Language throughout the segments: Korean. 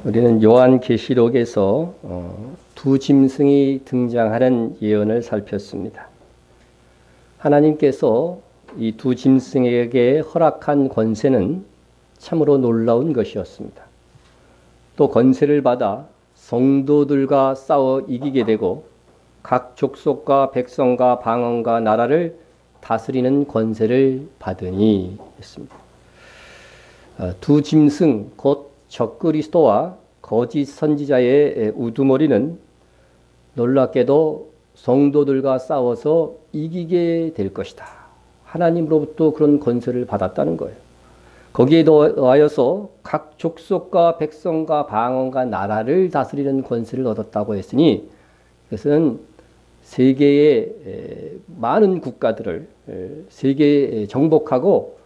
우리는 요한계시록에서 두 짐승이 등장하는 예언을 살폈습니다. 하나님께서 이 두 짐승에게 허락한 권세는 참으로 놀라운 것이었습니다. 또 권세를 받아 성도들과 싸워 이기게 되고 각 족속과 백성과 방언과 나라를 다스리는 권세를 받으니 했습니다. 두 짐승 곧 적그리스도와 거짓 선지자의 우두머리는 놀랍게도 성도들과 싸워서 이기게 될 것이다. 하나님으로부터 그런 권세를 받았다는 거예요. 거기에 더하여서 각 족속과 백성과 방언과 나라를 다스리는 권세를 얻었다고 했으니 이것은 세계의 많은 국가들을 세계에 정복하고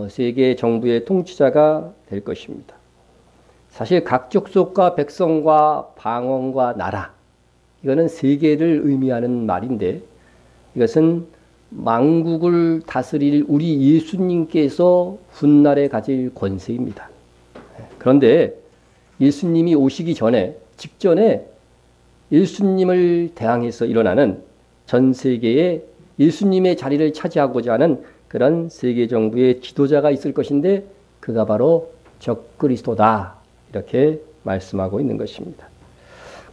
세계 정부의 통치자가 될 것입니다. 사실 각 족속과 백성과 방언과 나라, 이거는 세계를 의미하는 말인데 이것은 만국을 다스릴 우리 예수님께서 훗날에 가질 권세입니다. 그런데 예수님이 오시기 전에, 직전에 예수님을 대항해서 일어나는 전 세계에 예수님의 자리를 차지하고자 하는 그런 세계 정부의 지도자가 있을 것인데 그가 바로 적그리스도다. 이렇게 말씀하고 있는 것입니다.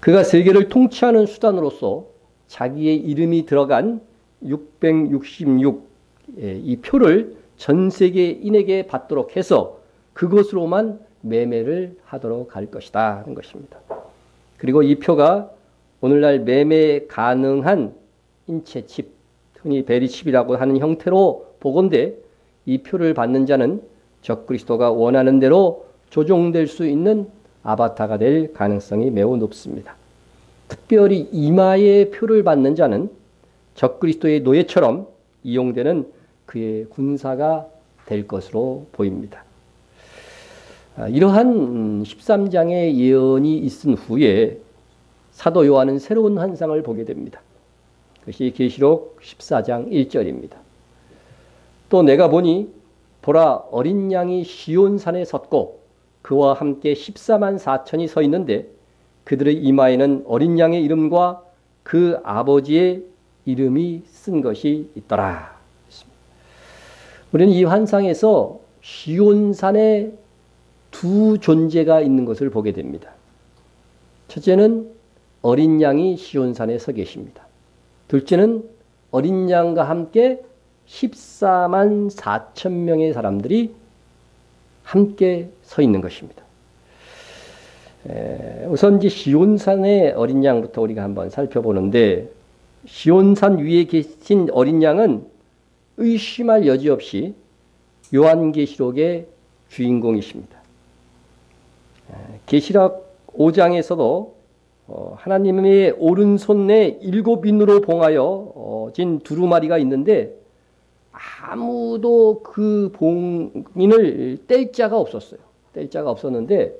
그가 세계를 통치하는 수단으로서 자기의 이름이 들어간 666, 이 표를 전 세계인에게 받도록 해서 그것으로만 매매를 하도록 할 것이다 하는 것입니다. 그리고 이 표가 오늘날 매매 가능한 인체 칩, 흔히 베리칩이라고 하는 형태로 보건대 이 표를 받는 자는 적그리스도가 원하는 대로 조종될 수 있는 아바타가 될 가능성이 매우 높습니다. 특별히 이마의 표를 받는 자는 적그리스도의 노예처럼 이용되는 그의 군사가 될 것으로 보입니다. 이러한 13장의 예언이 있은 후에 사도 요한은 새로운 환상을 보게 됩니다. 그것이 계시록 14장 1절입니다. 또 내가 보니 보라 어린 양이 시온산에 섰고 그와 함께 14만 4천이 서 있는데 그들의 이마에는 어린 양의 이름과 그 아버지의 이름이 쓴 것이 있더라. 우리는 이 환상에서 시온산에 두 존재가 있는 것을 보게 됩니다. 첫째는 어린 양이 시온산에 서 계십니다. 둘째는 어린 양과 함께 14만 4천 명의 사람들이 함께 서 있는 것입니다. 우선 이제 시온산의 어린 양부터 우리가 한번 살펴보는데 시온산 위에 계신 어린 양은 의심할 여지 없이 요한계시록의 주인공이십니다. 계시록 5장에서도 하나님의 오른손 내 7인으로 봉하여 진 두루마리가 있는데 아무도 그 봉인을 뗄 자가 없었어요. 뗄 자가 없었는데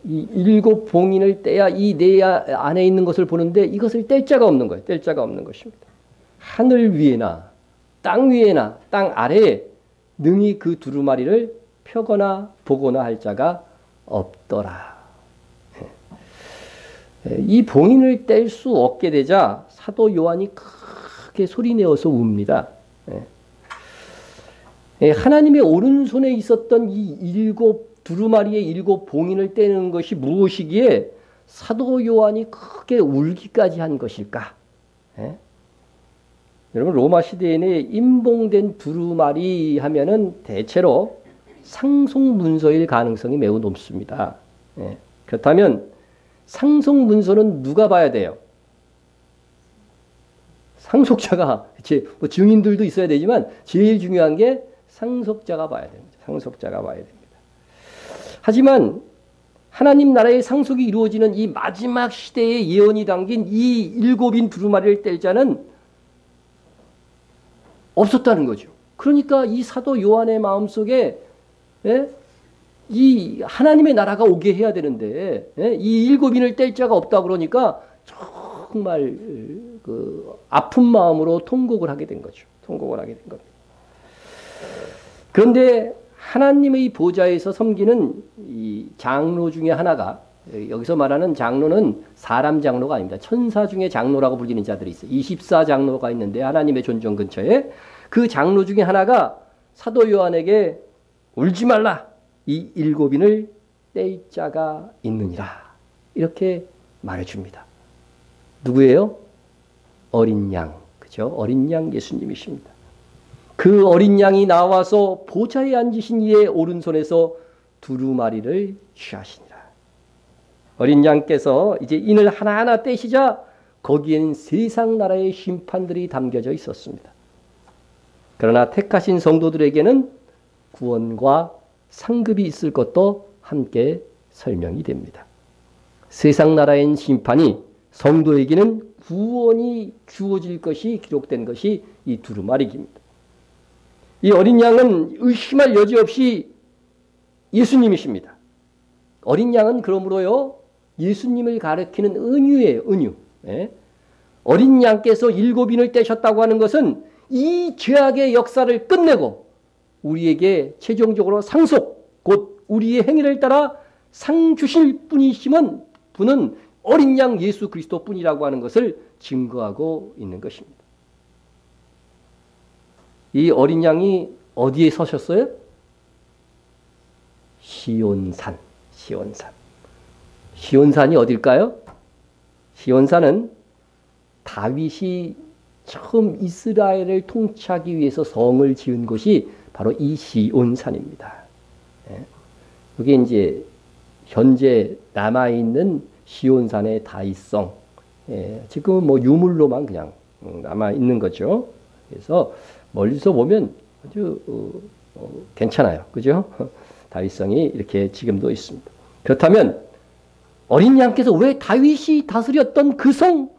이 7 봉인을 떼야 이 내 안에 있는 것을 보는데 이것을 뗄 자가 없는 거예요. 뗄 자가 없는 것입니다. 하늘 위에나 땅 위에나 땅 아래에 능히 그 두루마리를 펴거나 보거나 할 자가 없더라. 이 봉인을 뗄 수 없게 되자 사도 요한이 크게 소리내어서 웁니다. 하나님의 오른손에 있었던 이 두루마리의 7 봉인을 떼는 것이 무엇이기에 사도 요한이 크게 울기까지 한 것일까? 여러분 로마 시대에 임봉된 두루마리 하면은 대체로 상속문서일 가능성이 매우 높습니다. 그렇다면 상속문서는 누가 봐야 돼요? 상속자가, 뭐 증인들도 있어야 되지만 제일 중요한 게 상속자가 봐야 됩니다. 상속자가 봐야 됩니다. 하지만 하나님 나라의 상속이 이루어지는 이 마지막 시대에 예언이 담긴 이 7인 두루마리를 뗄 자는 없었다는 거죠. 그러니까 이 사도 요한의 마음속에 이 하나님의 나라가 오게 해야 되는데 이 7인을 뗄 자가 없다 그러니까 정말 그 아픈 마음으로 통곡을 하게 된 거죠. 통곡을 하게 된 겁니다. 그런데 하나님의 보좌에서 섬기는 이 장로 중에 하나가, 여기서 말하는 장로는 사람 장로가 아닙니다. 천사 중에 장로라고 불리는 자들이 있어요. 24장로가 있는데 하나님의 존전 근처에 그 장로 중에 하나가 사도 요한에게 울지 말라. 이 7인을 뗄 자가 있느니라. 이렇게 말해줍니다. 누구예요? 어린 양. 그죠? 어린 양 예수님이십니다. 그 어린 양이 나와서 보좌에 앉으신 이의 오른손에서 두루마리를 취하시니라. 어린 양께서 이제 인을 하나하나 떼시자 거기에는 세상 나라의 심판들이 담겨져 있었습니다. 그러나 택하신 성도들에게는 구원과 상급이 있을 것도 함께 설명이 됩니다. 세상 나라의 심판이, 성도에게는 구원이 주어질 것이 기록된 것이 이 두루마리기입니다. 이 어린 양은 의심할 여지 없이 예수님이십니다. 어린 양은 그러므로요, 예수님을 가리키는 은유예요, 은유. 예? 어린 양께서 7인을 떼셨다고 하는 것은 이 죄악의 역사를 끝내고 우리에게 최종적으로 상속, 곧 우리의 행위를 따라 상 주실 분은 어린 양 예수 그리스도 뿐이라고 하는 것을 증거하고 있는 것입니다. 이 어린 양이 어디에 서셨어요? 시온산. 시온산이 어딜까요? 시온산은 다윗이 처음 이스라엘을 통치하기 위해서 성을 지은 곳이 바로 이 시온산입니다. 이게 이제 현재 남아있는 시온산의 다윗성. 지금은 뭐 유물로만 그냥 남아있는 거죠. 그래서 멀리서 보면 아주 괜찮아요. 그죠? 다윗성이 이렇게 지금도 있습니다. 그렇다면 어린 양께서 왜 다윗이 다스렸던 그 성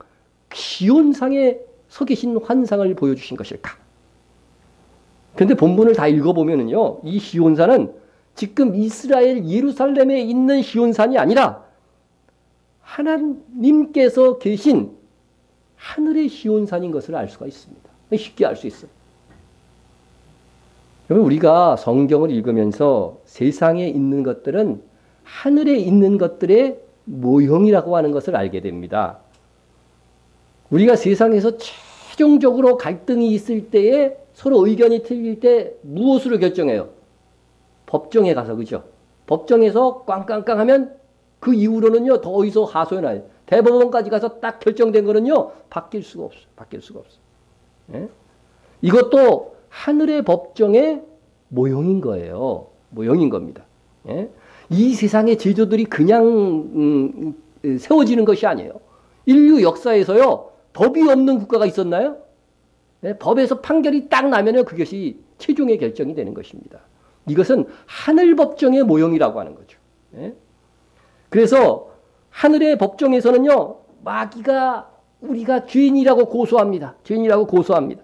시온상에 서 계신 환상을 보여주신 것일까? 그런데 본문을 다 읽어보면은요, 이 시온산은 지금 이스라엘 예루살렘에 있는 시온산이 아니라 하나님께서 계신 하늘의 시온산인 것을 알 수가 있습니다. 쉽게 알 수 있어요. 여러분, 우리가 성경을 읽으면서 세상에 있는 것들은 하늘에 있는 것들의 모형이라고 하는 것을 알게 됩니다. 우리가 세상에서 최종적으로 갈등이 있을 때에 서로 의견이 틀릴 때 무엇으로 결정해요? 법정에 가서, 그죠? 법정에서 꽝꽝꽝 하면 그 이후로는요, 더 이상 하소연 안 해요. 대법원까지 가서 딱 결정된 거는요, 바뀔 수가 없어요. 바뀔 수가 없어요. 예? 이것도 하늘의 법정의 모형인 거예요. 모형인 겁니다. 예? 이 세상의 제도들이 그냥 세워지는 것이 아니에요. 인류 역사에서요, 법이 없는 국가가 있었나요? 네? 법에서 판결이 딱 나면은 그것이 최종의 결정이 되는 것입니다. 이것은 하늘 법정의 모형이라고 하는 거죠. 예? 그래서 하늘의 법정에서는요, 마귀가 우리가 죄인이라고 고소합니다. 죄인이라고 고소합니다.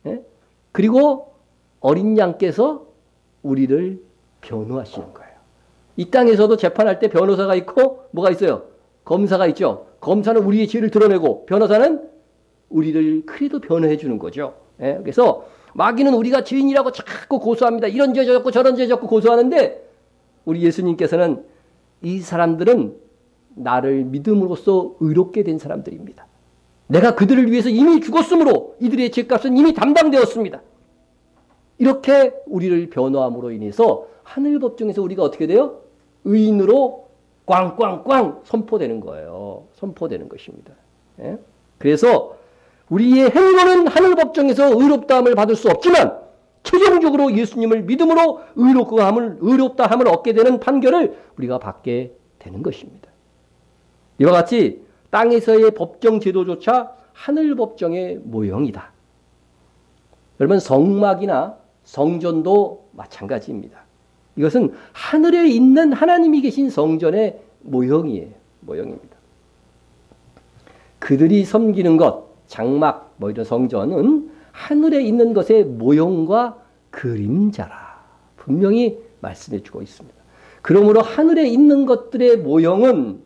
예? 그리고 어린 양께서 우리를 변호하시는 거예요. 이 땅에서도 재판할 때 변호사가 있고 뭐가 있어요? 검사가 있죠. 검사는 우리의 죄를 드러내고 변호사는 우리를 그래도 변호해 주는 거죠. 예? 그래서 마귀는 우리가 죄인이라고 자꾸 고소합니다. 이런 죄 졌고 저런 죄 졌고 고소하는데 우리 예수님께서는 이 사람들은 나를 믿음으로써 의롭게 된 사람들입니다. 내가 그들을 위해서 이미 죽었으므로 이들의 죄값은 이미 담당되었습니다. 이렇게 우리를 변호함으로 인해서 하늘 법정에서 우리가 어떻게 돼요? 의인으로 꽝꽝꽝 선포되는 거예요. 선포되는 것입니다. 예? 그래서 우리의 행위로는 하늘 법정에서 의롭다함을 받을 수 없지만 최종적으로 예수님을 믿음으로 의롭다함을 얻게 되는 판결을 우리가 받게 되는 것입니다. 이와 같이 땅에서의 법정 제도조차 하늘 법정의 모형이다. 여러분, 성막이나 성전도 마찬가지입니다. 이것은 하늘에 있는 하나님이 계신 성전의 모형이에요. 모형입니다. 그들이 섬기는 것, 장막, 뭐 이런 성전은 하늘에 있는 것의 모형과 그림자라. 분명히 말씀해 주고 있습니다. 그러므로 하늘에 있는 것들의 모형은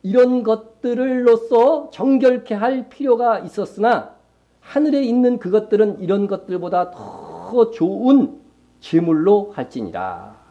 이런 것들로서 정결케 할 필요가 있었으나 하늘에 있는 그것들은 이런 것들보다 더 좋은 제물로 할지니라.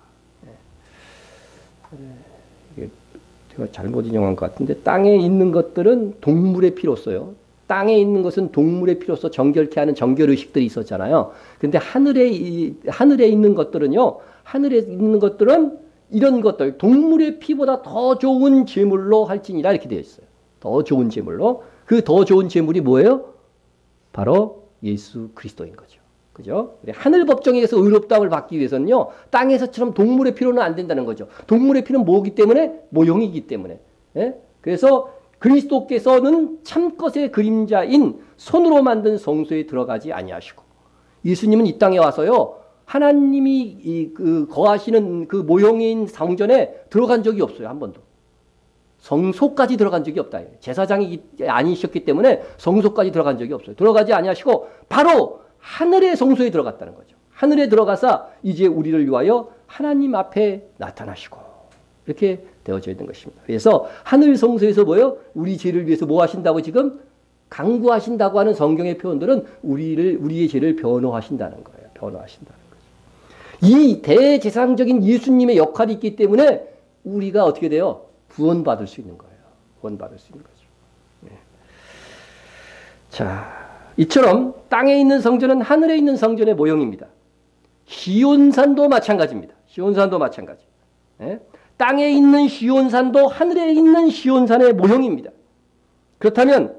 제가 잘못 인용한 것 같은데 땅에 있는 것들은 동물의 피로써요. 땅에 있는 것은 동물의 피로써 정결케 하는 정결의식들이 있었잖아요. 근데 하늘에 있는 것들은요. 하늘에 있는 것들은 이런 것들 동물의 피보다 더 좋은 제물로 할지니라 이렇게 되어 있어요. 더 좋은 제물로. 그 더 좋은 제물이 뭐예요? 바로 예수 그리스도인 거죠. 그죠? 하늘 법정에서 의롭다함을 받기 위해서는요. 땅에서처럼 동물의 피로는 안 된다는 거죠. 동물의 피는 뭐기 때문에? 모형이기 때문에. 예? 그래서 그리스도께서는 참것의 그림자인 손으로 만든 성소에 들어가지 아니하시고 예수님은 이 땅에 와서요. 하나님이 거하시는 그 모형인 성전에 들어간 적이 없어요. 한 번도. 성소까지 들어간 적이 없다. 제사장이 아니셨기 때문에 성소까지 들어간 적이 없어요. 들어가지 아니하시고 바로 하늘의 성소에 들어갔다는 거죠. 하늘에 들어가서 이제 우리를 위하여 하나님 앞에 나타나시고 이렇게 되어져 있는 것입니다. 그래서 하늘 성소에서 뭐요? 우리 죄를 위해서 뭐 하신다고 지금 강구하신다고 하는 성경의 표현들은 우리의 죄를 변호하신다는 거예요. 변호하신다는 거죠. 이 대제사장적인 예수님의 역할이 있기 때문에 우리가 어떻게 돼요? 구원받을 수 있는 거예요. 구원받을 수 있는 거죠. 네. 자, 이처럼 땅에 있는 성전은 하늘에 있는 성전의 모형입니다. 시온산도 마찬가지입니다. 시온산도 마찬가지. 네? 땅에 있는 시온산도 하늘에 있는 시온산의 모형입니다. 그렇다면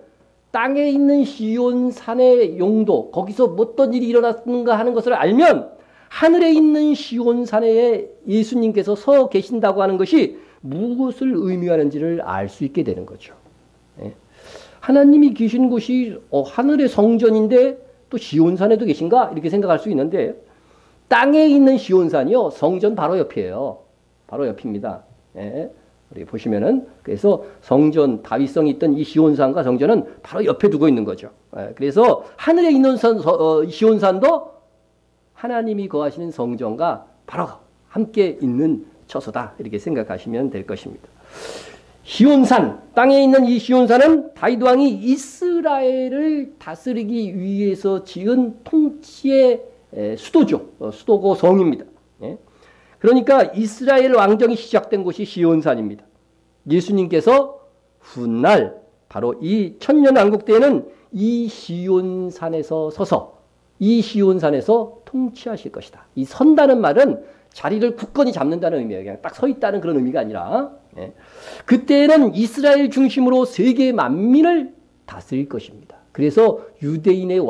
땅에 있는 시온산의 용도, 거기서 어떤 일이 일어났는가 하는 것을 알면 하늘에 있는 시온산에 예수님께서 서 계신다고 하는 것이 무엇을 의미하는지를 알 수 있게 되는 거죠. 네? 하나님이 계신 곳이 하늘의 성전인데 또 시온산에도 계신가? 이렇게 생각할 수 있는데 땅에 있는 시온산이요. 성전 바로 옆이에요. 바로 옆입니다. 예. 우리 보시면은 그래서 성전 다윗성이 있던 이 시온산과 성전은 바로 옆에 두고 있는 거죠. 예. 그래서 하늘에 있는 시온산도 하나님이 거하시는 성전과 바로 함께 있는 처소다. 이렇게 생각하시면 될 것입니다. 시온산, 땅에 있는 이 시온산은 다윗 왕이 이스라엘을 다스리기 위해서 지은 통치의 수도죠. 수도고 성입니다. 예. 그러니까 이스라엘 왕정이 시작된 곳이 시온산입니다. 예수님께서 훗날 바로 이 천년왕국 때에는 이 시온산에서 서서 이 시온산에서 통치하실 것이다. 이 선다는 말은 자리를 굳건히 잡는다는 의미예요. 그냥 딱 서 있다는 그런 의미가 아니라 예. 그때는 이스라엘 중심으로 세계 만민을 다스릴 것입니다. 그래서 유대인의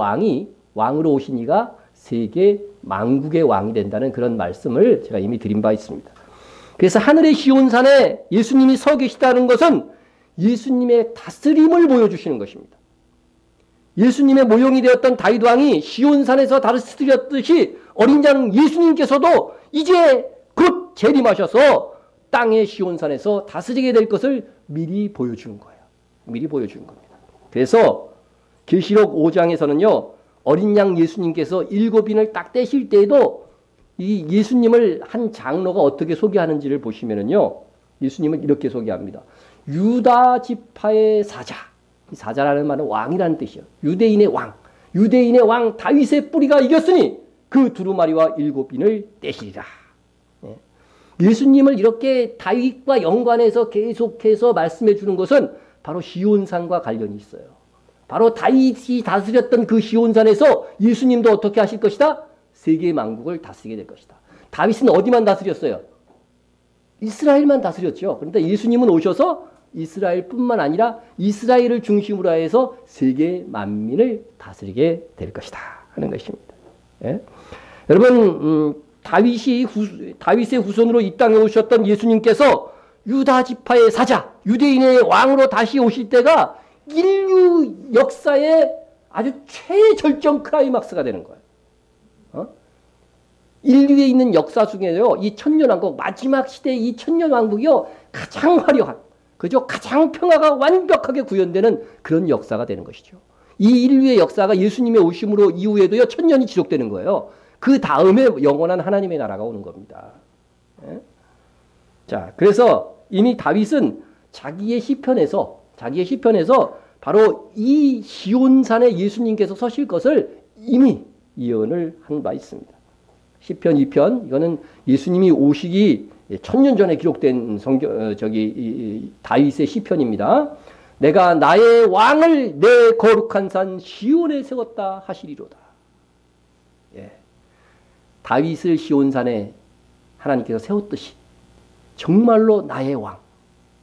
왕으로 오신 이가 세계 만국의 왕이 된다는 그런 말씀을 제가 이미 드린 바 있습니다. 그래서 하늘의 시온산에 예수님이 서 계시다는 것은 예수님의 다스림을 보여주시는 것입니다. 예수님의 모형이 되었던 다윗 왕이 시온산에서 다스렸듯이 어린 양 예수님께서도 이제 곧 재림하셔서 땅의 시온산에서 다스리게 될 것을 미리 보여주는 거예요. 미리 보여주는 겁니다. 그래서 계시록 5장에서는요. 어린 양 예수님께서 7인을 딱 떼실 때에도 이 예수님을 한 장로가 어떻게 소개하는지를 보시면은요. 예수님을 이렇게 소개합니다. 유다 지파의 사자. 이 사자라는 말은 왕이라는 뜻이에요. 유대인의 왕. 유대인의 왕 다윗의 뿌리가 이겼으니 그 두루마리와 7인을 떼시리라. 예수님을 이렇게 다윗과 연관해서 계속해서 말씀해 주는 것은 바로 시온산과 관련이 있어요. 바로 다윗이 다스렸던 그 시온산에서 예수님도 어떻게 하실 것이다? 세계 만국을 다스리게 될 것이다. 다윗은 어디만 다스렸어요? 이스라엘만 다스렸죠. 그런데 예수님은 오셔서 이스라엘뿐만 아니라 이스라엘을 중심으로 해서 세계 만민을 다스리게 될 것이다 하는 것입니다. 예? 여러분 다윗의 후손으로 이 땅에 오셨던 예수님께서 유다 지파의 사자, 유대인의 왕으로 다시 오실 때가 인류 역사의 아주 최절정 클라이막스가 되는 거예요. 인류에 있는 역사 중에요, 이 천년왕국, 마지막 시대의 이 천년왕국이요, 가장 화려한, 그죠? 가장 평화가 완벽하게 구현되는 그런 역사가 되는 것이죠. 이 인류의 역사가 예수님의 오심으로 이후에도요, 천년이 지속되는 거예요. 그 다음에 영원한 하나님의 나라가 오는 겁니다. 예? 자, 그래서 이미 다윗은 자기의 시편에서 바로 이 시온산에 예수님께서 서실 것을 이미 예언을 한 바 있습니다. 시편 2편. 이거는 예수님이 오시기 1000년 전에 기록된 다윗의 시편입니다. 내가 나의 왕을 내 거룩한 산 시온에 세웠다 하시리로다. 예. 다윗을 시온산에 하나님께서 세웠듯이 정말로 나의 왕,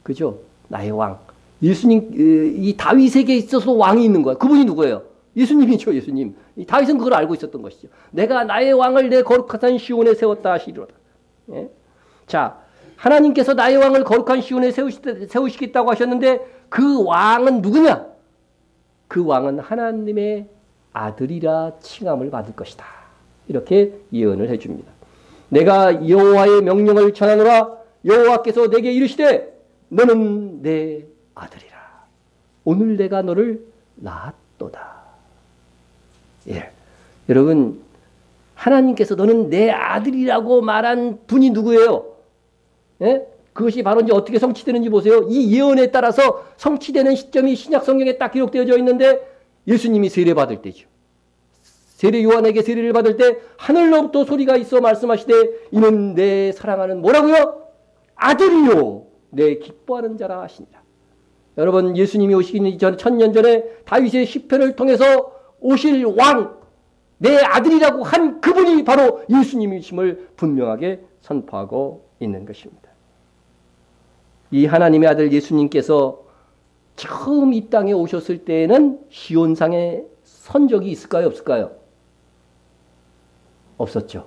그죠? 나의 왕. 예수님, 이 다윗에게 있어서 왕이 있는 거야. 그분이 누구예요? 예수님이죠, 예수님. 이 다윗은 그걸 알고 있었던 것이죠. 내가 나의 왕을 내 거룩한 산 시온에 세웠다 하시리로다. 예? 자, 하나님께서 나의 왕을 거룩한 시온에 세우시겠다고 하셨는데 그 왕은 누구냐? 그 왕은 하나님의 아들이라 칭함을 받을 것이다. 이렇게 예언을 해줍니다. 내가 여호와의 명령을 전하노라. 여호와께서 내게 이르시되 너는 내 아들이라. 오늘 내가 너를 낳았도다. 예. 여러분, 하나님께서 너는 내 아들이라고 말한 분이 누구예요? 예? 그것이 바로 이제 어떻게 성취되는지 보세요. 이 예언에 따라서 성취되는 시점이 신약 성경에 딱 기록되어져 있는데 예수님이 세례받을 때죠. 세례 요한에게 세례를 받을 때 하늘로부터 소리가 있어 말씀하시되 이는 내 사랑하는 뭐라고요? 아들이요 내 기뻐하는 자라 하시니라. 여러분, 예수님이 오시기 전 1000년 전에 다윗의 시편을 통해서 오실 왕, 내 아들이라고 한 그분이 바로 예수님이심을 분명하게 선포하고 있는 것입니다. 이 하나님의 아들 예수님께서 처음 이 땅에 오셨을 때에는 시온상에 선 적이 있을까요? 없을까요? 없었죠.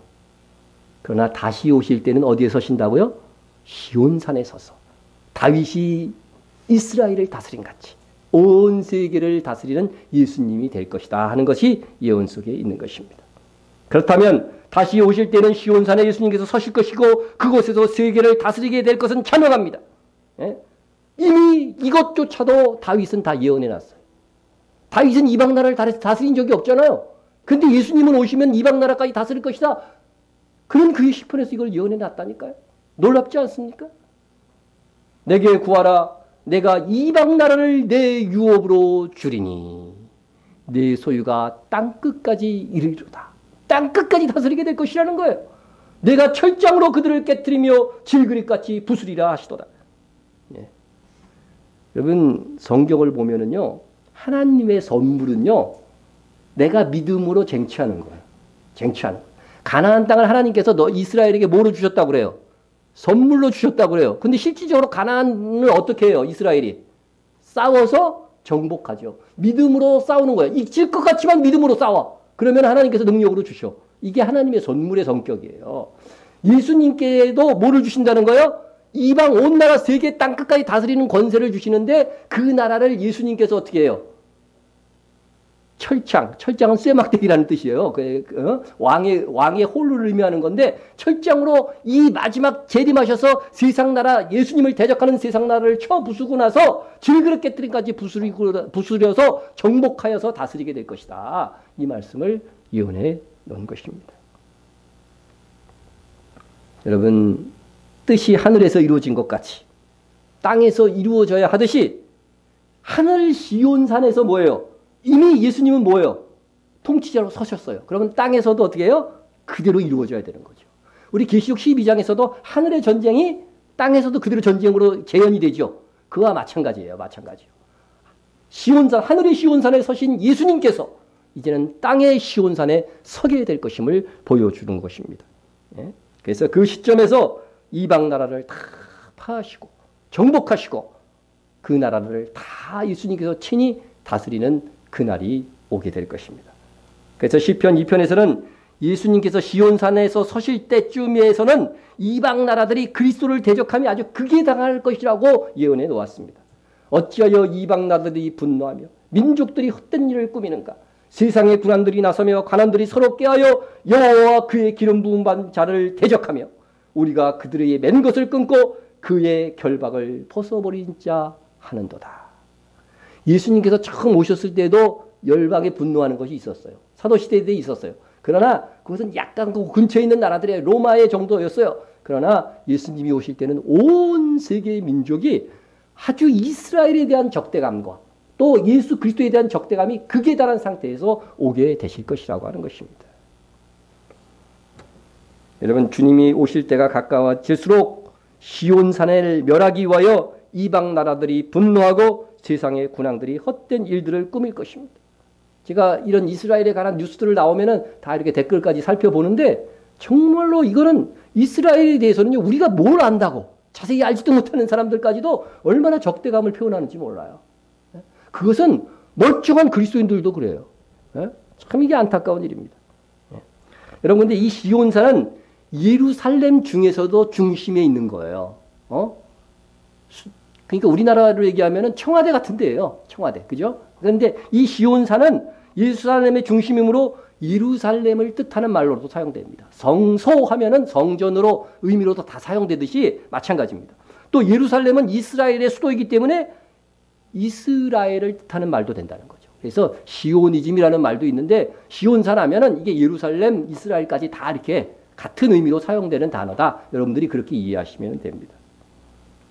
그러나 다시 오실 때는 어디에 서신다고요? 시온산에 서서 다윗이 이스라엘을 다스린 같이 온 세계를 다스리는 예수님이 될 것이다 하는 것이 예언 속에 있는 것입니다. 그렇다면 다시 오실 때는 시온산에 예수님께서 서실 것이고 그곳에서 세계를 다스리게 될 것은 찬명합니다. 예? 이미 이것조차도 다윗은 다 예언해놨어요. 다윗은 이방 나라를 다스린 적이 없잖아요. 근데 예수님은 오시면 이방 나라까지 다스릴 것이다. 그런 그의 시편에서 이걸 예언해놨다니까요. 놀랍지 않습니까? 내게 구하라. 내가 이방 나라를 내 유업으로 주리니 내 소유가 땅끝까지 이르리로다. 땅끝까지 다스리게 될 것이라는 거예요. 내가 철장으로 그들을 깨뜨리며 질그릇같이 부수리라 하시도다. 예. 여러분, 성경을 보면은요, 하나님의 선물은요, 내가 믿음으로 쟁취하는 거예요. 쟁취하는 거예요. 가나안 땅을 하나님께서 너 이스라엘에게 뭐로 주셨다고 그래요? 선물로 주셨다고 그래요. 근데 실질적으로 가나안을 어떻게 해요? 이스라엘이 싸워서 정복하죠. 믿음으로 싸우는 거예요. 질 것 같지만 믿음으로 싸워. 그러면 하나님께서 능력으로 주셔. 이게 하나님의 선물의 성격이에요. 예수님께도 뭐를 주신다는 거예요? 이방 온 나라 세계 땅끝까지 다스리는 권세를 주시는데 그 나라를 예수님께서 어떻게 해요? 철장은 쇠막대기라는 뜻이에요. 왕의 홀을 의미하는 건데 철장으로 이 마지막 재림하셔서 세상 나라 예수님을 대적하는 세상 나라를 쳐 부수고 나서 질그릇 깨뜨림까지 부수려서 정복하여서 다스리게 될 것이다. 이 말씀을 예언해 놓은 것입니다. 여러분, 뜻이 하늘에서 이루어진 것 같이 땅에서 이루어져야 하듯이 하늘 시온산에서 뭐예요? 이미 예수님은 뭐예요? 통치자로 서셨어요. 그러면 땅에서도 어떻게 해요? 그대로 이루어져야 되는 거죠. 우리 계시록 12장에서도 하늘의 전쟁이 땅에서도 그대로 전쟁으로 재현이 되죠. 그와 마찬가지예요. 마찬가지요. 시온산, 하늘의 시온산에 서신 예수님께서 이제는 땅의 시온산에 서게 될 것임을 보여주는 것입니다. 예? 그래서 그 시점에서 이방 나라를 다 파하시고 정복하시고 그 나라를 다 예수님께서 친히 다스리는 그날이 오게 될 것입니다. 그래서 시편 2편에서는 예수님께서 시온산에서 서실 때쯤에서는 이방 나라들이 그리스도를 대적함이 아주 극에 당할 것이라고 예언해 놓았습니다. 어찌하여 이방 나라들이 분노하며 민족들이 헛된 일을 꾸미는가? 세상의 군왕들이 나서며 관원들이 서로 깨하여 여호와와 그의 기름 부음 받은 자를 대적하며 우리가 그들의 맨 것을 끊고 그의 결박을 벗어버린 자 하는도다. 예수님께서 처음 오셨을 때도 열방에 분노하는 것이 있었어요. 사도시대에 있었어요. 그러나 그것은 약간 그 근처에 있는 나라들의 로마의 정도였어요. 그러나 예수님이 오실 때는 온 세계의 민족이 아주 이스라엘에 대한 적대감과 또 예수 그리스도에 대한 적대감이 극에 달한 상태에서 오게 되실 것이라고 하는 것입니다. 여러분, 주님이 오실 때가 가까워질수록 시온산을 멸하기 위하여 이방 나라들이 분노하고 세상의 군왕들이 헛된 일들을 꾸밀 것입니다. 제가 이런 이스라엘에 관한 뉴스들을 나오면은 다 이렇게 댓글까지 살펴보는데 정말로 이거는 이스라엘에 대해서는요, 우리가 뭘 안다고 자세히 알지도 못하는 사람들까지도 얼마나 적대감을 표현하는지 몰라요. 그것은 멀쩡한 그리스도인들도 그래요. 참 이게 안타까운 일입니다. 여러분, 근데 이 시온산은 예루살렘 중에서도 중심에 있는 거예요. 그러니까 우리나라로 얘기하면 청와대 같은 데예요. 청와대. 그죠? 그런데 이 시온산은 예루살렘의 중심이므로 예루살렘을 뜻하는 말로도 사용됩니다. 성소 하면은 성전으로 의미로도 다 사용되듯이 마찬가지입니다. 또 예루살렘은 이스라엘의 수도이기 때문에 이스라엘을 뜻하는 말도 된다는 거죠. 그래서 시오니즘이라는 말도 있는데 시온산 하면은 이게 예루살렘, 이스라엘까지 다 이렇게 같은 의미로 사용되는 단어다. 여러분들이 그렇게 이해하시면 됩니다.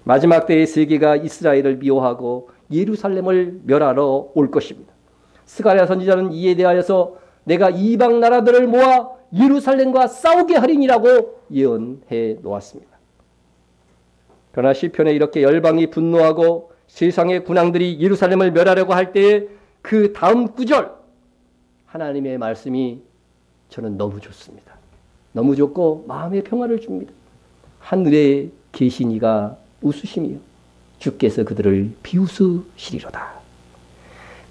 마지막 때의 세계가 이스라엘을 미워하고 예루살렘을 멸하러 올 것입니다. 스가랴 선지자는 이에 대하여서 내가 이방 나라들을 모아 예루살렘과 싸우게 하리니라고 예언해 놓았습니다. 그러나 시편에 이렇게 열방이 분노하고 세상의 군왕들이 예루살렘을 멸하려고 할 때에 그 다음 구절 하나님의 말씀이 저는 너무 좋습니다. 너무 좋고 마음의 평화를 줍니다. 하늘에 계신 이가 웃으시며 주께서 그들을 비웃으시리로다.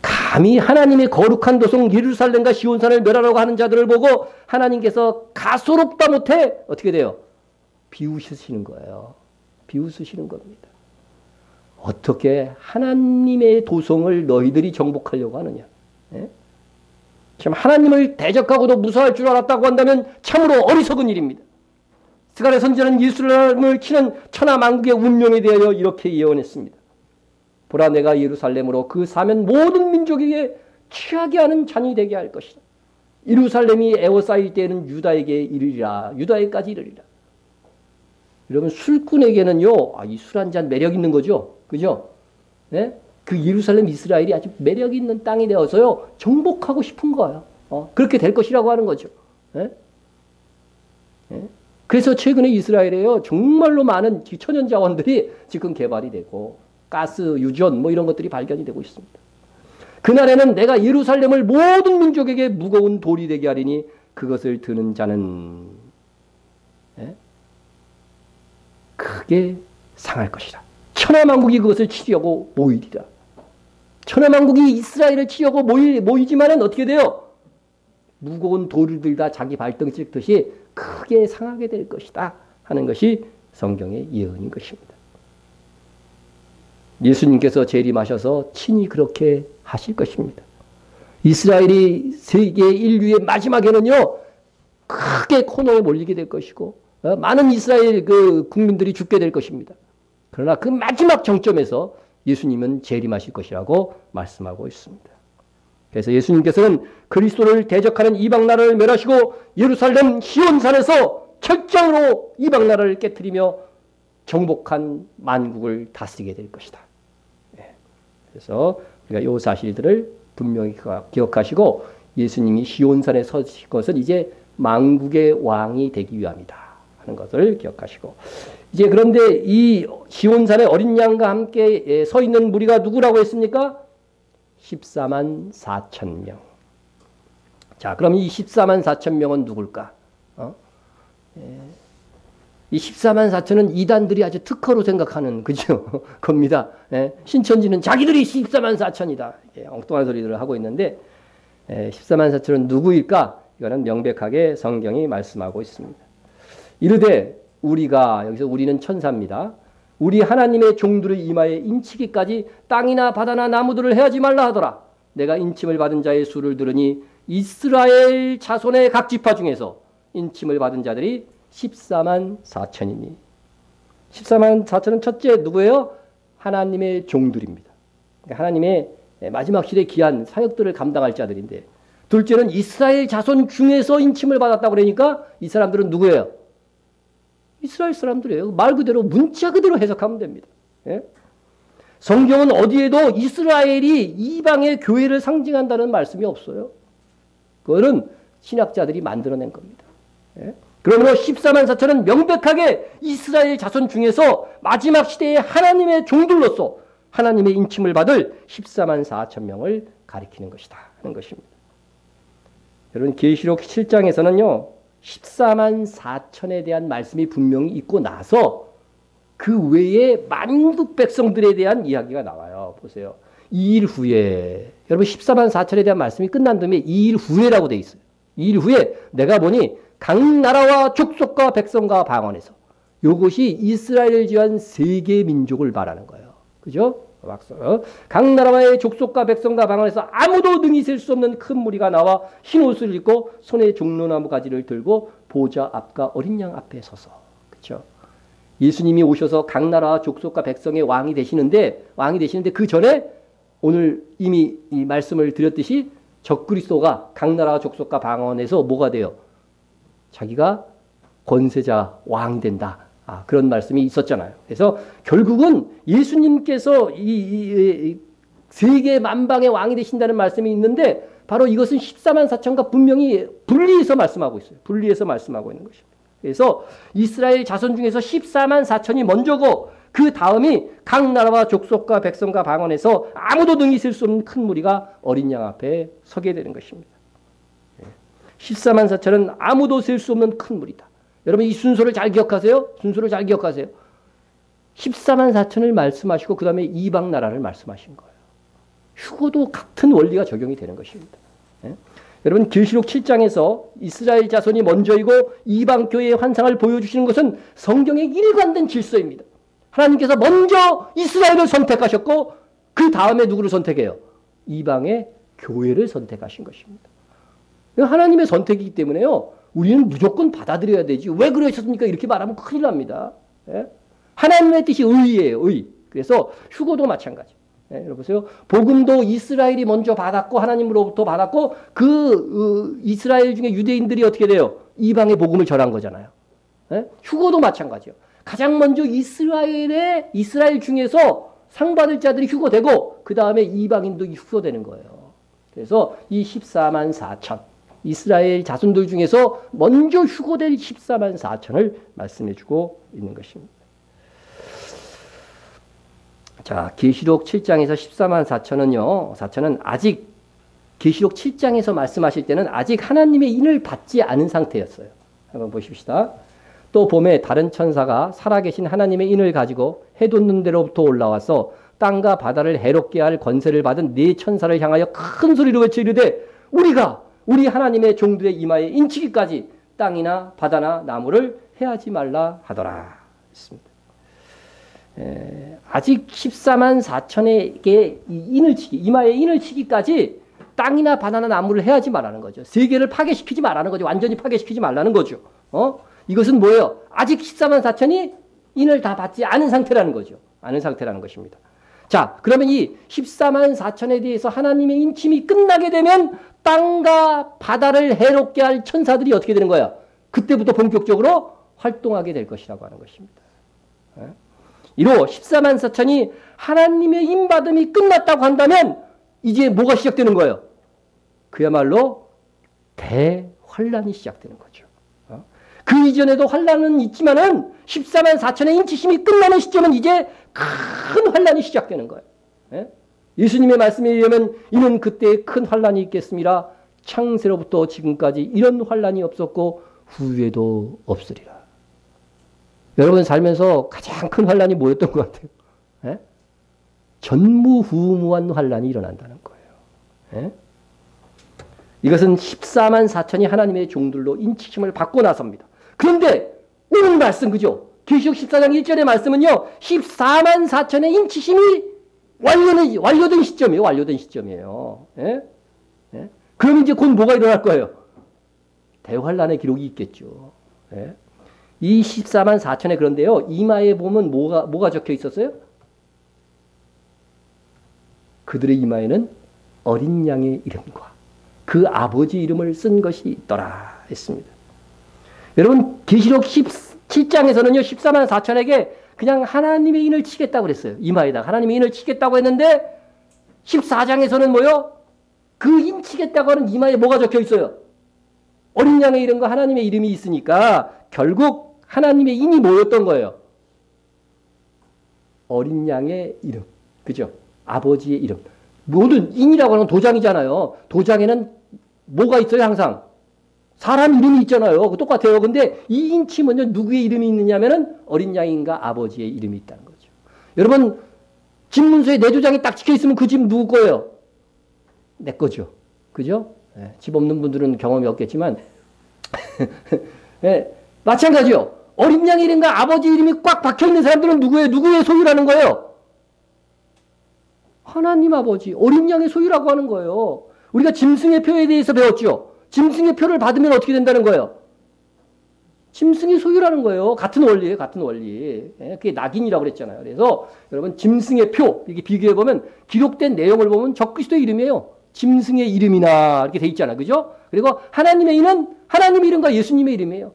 감히 하나님의 거룩한 도성 예루살렘과 시온산을 멸하려고 하는 자들을 보고 하나님께서 가소롭다 못해 어떻게 돼요? 비웃으시는 거예요. 비웃으시는 겁니다. 어떻게 하나님의 도성을 너희들이 정복하려고 하느냐? 예? 참 하나님을 대적하고도 무서워할 줄 알았다고 한다면 참으로 어리석은 일입니다. 스가랴 선지자는 예루살렘을 치는 천하 만국의 운명에 대하여 이렇게 예언했습니다. 보라, 내가 예루살렘으로 그 사면 모든 민족에게 취하게 하는 잔이 되게 할 것이다. 예루살렘이 에워싸일 때에는 유다에게 이르리라. 유다에까지 이르리라. 여러분, 술꾼에게는요, 이 술 한 잔 매력 있는 거죠. 그죠? 네? 그 예루살렘 이스라엘이 아주 매력 있는 땅이 되어서요, 정복하고 싶은 거예요. 그렇게 될 것이라고 하는 거죠. 네? 네? 그래서 최근에 이스라엘에요, 정말로 많은 천연 자원들이 지금 개발이 되고, 가스, 유전, 뭐 이런 것들이 발견이 되고 있습니다. 그날에는 내가 예루살렘을 모든 민족에게 무거운 돌이 되게 하리니 그것을 드는 자는 크게 상할 것이다. 천하만국이 그것을 치려고 모이리라. 천하만국이 이스라엘을 치려고 모이지만은 어떻게 돼요? 무거운 돌을 들다 자기 발등 찍듯이 크게 상하게 될 것이다 하는 것이 성경의 예언인 것입니다. 예수님께서 재림하셔서 친히 그렇게 하실 것입니다. 이스라엘이 세계 인류의 마지막에는요, 크게 코너에 몰리게 될 것이고, 많은 이스라엘 그 국민들이 죽게 될 것입니다. 그러나 그 마지막 정점에서 예수님은 재림하실 것이라고 말씀하고 있습니다. 그래서 예수님께서는 그리스도를 대적하는 이방 나라를 멸하시고 예루살렘 시온산에서 철장으로 이방 나라를 깨뜨리며 정복한 만국을 다스리게 될 것이다. 그래서 우리가 이 사실들을 분명히 기억하시고 예수님이 시온산에 서실 것은 이제 만국의 왕이 되기 위함이다 하는 것을 기억하시고, 이제 그런데 이 시온산의 어린 양과 함께 서 있는 무리가 누구라고 했습니까? 14만 4천 명. 자, 그럼 이 14만 4천 명은 누굴까? 이 14만 4천은 이단들이 아주 특허로 생각하는 그죠? 겁니다. 신천지는 자기들이 14만 4천이다. 엉뚱한 소리들을 하고 있는데 14만 4천은 누구일까? 이거는 명백하게 성경이 말씀하고 있습니다. 이르되 우리가, 여기서 우리는 천사입니다. 우리 하나님의 종들의 이마에 인치기까지 땅이나 바다나 나무들을 해하지 말라 하더라. 내가 인침을 받은 자의 수를 들으니 이스라엘 자손의 각 지파 중에서 인침을 받은 자들이 14만 4천이니 14만 4천은 첫째 누구예요? 하나님의 종들입니다. 하나님의 마지막 시대 귀한 사역들을 감당할 자들인데, 둘째는 이스라엘 자손 중에서 인침을 받았다고 그러니까 이 사람들은 누구예요? 이스라엘 사람들이에요. 말 그대로 문자 그대로 해석하면 됩니다. 성경은 어디에도 이스라엘이 이방의 교회를 상징한다는 말씀이 없어요. 그거는 신학자들이 만들어낸 겁니다. 그러므로 14만 4천은 명백하게 이스라엘 자손 중에서 마지막 시대에 하나님의 종들로서 하나님의 인침을 받을 14만 4천 명을 가리키는 것이다 하는 것입니다. 여러분 계시록 7장에서는요. 14만 4천에 대한 말씀이 분명히 있고 나서 그 외에 만국 백성들에 대한 이야기가 나와요. 보세요. 2일 후에 여러분 14만 4천에 대한 말씀이 끝난 다음에 2일 후에라고 돼 있어요. 2일 후에 내가 보니 각 나라와 족속과 백성과 방언에서 이것이 이스라엘을 지은 세계 민족을 말하는 거예요. 그죠? 각 나라의 족속과 백성과 방언에서 아무도 능히 셀 수 없는 큰 무리가 나와 흰 옷을 입고 손에 종려나무 가지를 들고 보좌 앞과 어린 양 앞에 서서. 그렇죠? 예수님이 오셔서 각 나라와 족속과 백성의 왕이 되시는데 그 전에 오늘 이미 이 말씀을 드렸듯이 적그리스도가 각 나라와 족속과 방언에서 뭐가 돼요? 자기가 권세자 왕이 된다. 그런 말씀이 있었잖아요. 그래서 결국은 예수님께서 이 세계 만방의 왕이 되신다는 말씀이 있는데 바로 이것은 14만 4천과 분명히 분리해서 말씀하고 있어요. 분리해서 말씀하고 있는 것입니다. 그래서 이스라엘 자손 중에서 14만 4천이 먼저고 그 다음이 각 나라와 족속과 백성과 방언에서 아무도 능히 셀 수 없는 큰 무리가 어린 양 앞에 서게 되는 것입니다. 14만 4천은 아무도 셀 수 없는 큰 무리다. 여러분 이 순서를 잘 기억하세요. 순서를 잘 기억하세요. 14만 4천을 말씀하시고 그 다음에 이방 나라를 말씀하신 거예요. 휴거도 같은 원리가 적용이 되는 것입니다. 여러분 계시록 7장에서 이스라엘 자손이 먼저이고 이방 교회의 환상을 보여주시는 것은 성경의 일관된 질서입니다. 하나님께서 먼저 이스라엘을 선택하셨고 그 다음에 누구를 선택해요? 이방의 교회를 선택하신 것입니다. 하나님의 선택이기 때문에요. 우리는 무조건 받아들여야 되지. 왜 그러셨습니까? 이렇게 말하면 큰일 납니다. 하나님의 뜻이 의예요. 의. 그래서 휴거도 마찬가지. 여러분 보세요. 복음도 이스라엘이 먼저 받았고 하나님으로부터 받았고 이스라엘 중에 유대인들이 어떻게 돼요? 이방의 복음을 전한 거잖아요. 휴거도 마찬가지요. 가장 먼저 이스라엘 중에서 상 받을 자들이 휴거되고 그 다음에 이방인도 휴거되는 거예요. 그래서 이 14만 4천 이스라엘 자손들 중에서 먼저 휴거된 14만 4천을 말씀해주고 있는 것입니다. 자, 계시록 7장에서 14만 4천은 아직 계시록 7장에서 말씀하실 때는 아직 하나님의 인을 받지 않은 상태였어요. 한번 보십시다. 또 봄에 다른 천사가 살아계신 하나님의 인을 가지고 해돋는 데로부터 올라와서 땅과 바다를 해롭게 할 권세를 받은 네 천사를 향하여 큰 소리로 외쳐 이르되 우리가 우리 하나님의 종들의 이마에 인치기까지 땅이나 바다나 나무를 해하지 말라 하더라 했습니다. 아직 14만 4천에게 이마에 인을 치기까지 땅이나 바다나 나무를 해하지 말라는 거죠. 세계를 파괴시키지 말라는 거죠. 완전히 파괴시키지 말라는 거죠. 이것은 뭐예요? 아직 14만 4천이 인을 다 받지 않은 상태라는 거죠. 않은 상태라는 것입니다. 자, 그러면 이 14만 4천에 대해서 하나님의 인침이 끝나게 되면 땅과 바다를 해롭게 할 천사들이 어떻게 되는 거야? 그때부터 본격적으로 활동하게 될 것이라고 하는 것입니다. 이로 14만 4천이 하나님의 인받음이 끝났다고 한다면 이제 뭐가 시작되는 거예요? 그야말로 대환란이 시작되는 거죠. 그 이전에도 환란은 있지만은 14만 4천의 인치심이 끝나는 시점은 이제 큰 환란이 시작되는 거예요. 예수님의 말씀에 의하면 이는 그때 큰 환란이 있겠습니다. 창세로부터 지금까지 이런 환란이 없었고 후에도 없으리라. 여러분 살면서 가장 큰 환란이 뭐였던 것 같아요? 전무후무한 환란이 일어난다는 거예요. 이것은 14만 4천이 하나님의 종들로 인치심을 받고 나섭니다. 그런데 오늘 말씀 그죠? 계시록 14장 1절의 말씀은요. 14만 4천의 인치심이 완료된 시점이에요. 그럼 이제 곧 뭐가 일어날 거예요? 대환란의 기록이 있겠죠. 이 14만 4천에 그런데요. 이마에 보면 뭐가 적혀 있었어요? 그들의 이마에는 어린 양의 이름과 그 아버지 이름을 쓴 것이 있더라 했습니다. 여러분 계시록 17장에서는요. 14만 4천에게 그냥 하나님의 인을 치겠다고 그랬어요. 이마에다가 하나님의 인을 치겠다고 했는데 14장에서는 뭐요? 그 인 치겠다고 하는 이마에 뭐가 적혀 있어요? 어린 양의 이름과 하나님의 이름이 있으니까 결국 하나님의 인이 뭐였던 거예요? 어린 양의 이름. 그죠? 아버지의 이름. 모든 인이라고 하는 도장이잖아요. 도장에는 뭐가 있어요, 항상? 사람 이름이 있잖아요. 똑같아요. 근데 이 인치면요, 누구의 이름이 있느냐면은 어린 양인가 아버지의 이름이 있다는 거죠. 여러분, 집 문서에 내 도장이 딱 찍혀 있으면 그 집 누구 거예요? 내 거죠. 그죠? 네, 집 없는 분들은 경험이 없겠지만, 네, 마찬가지요. 어린 양의 이름과 아버지 이름이 꽉 박혀 있는 사람들은 누구예요? 누구의 소유라는 거예요? 하나님 아버지, 어린 양의 소유라고 하는 거예요. 우리가 짐승의 표에 대해서 배웠죠. 짐승의 표를 받으면 어떻게 된다는 거예요? 짐승의 소유라는 거예요. 같은 원리예요. 같은 원리. 그게 낙인이라고 그랬잖아요. 그래서 여러분 짐승의 표 이렇게 비교해보면 기록된 내용을 보면 적그리스도의 이름이에요. 짐승의 이름이나 이렇게 돼 있잖아요. 그죠? 그리고 하나님의 이름은 하나님의 이름과 예수님의 이름이에요.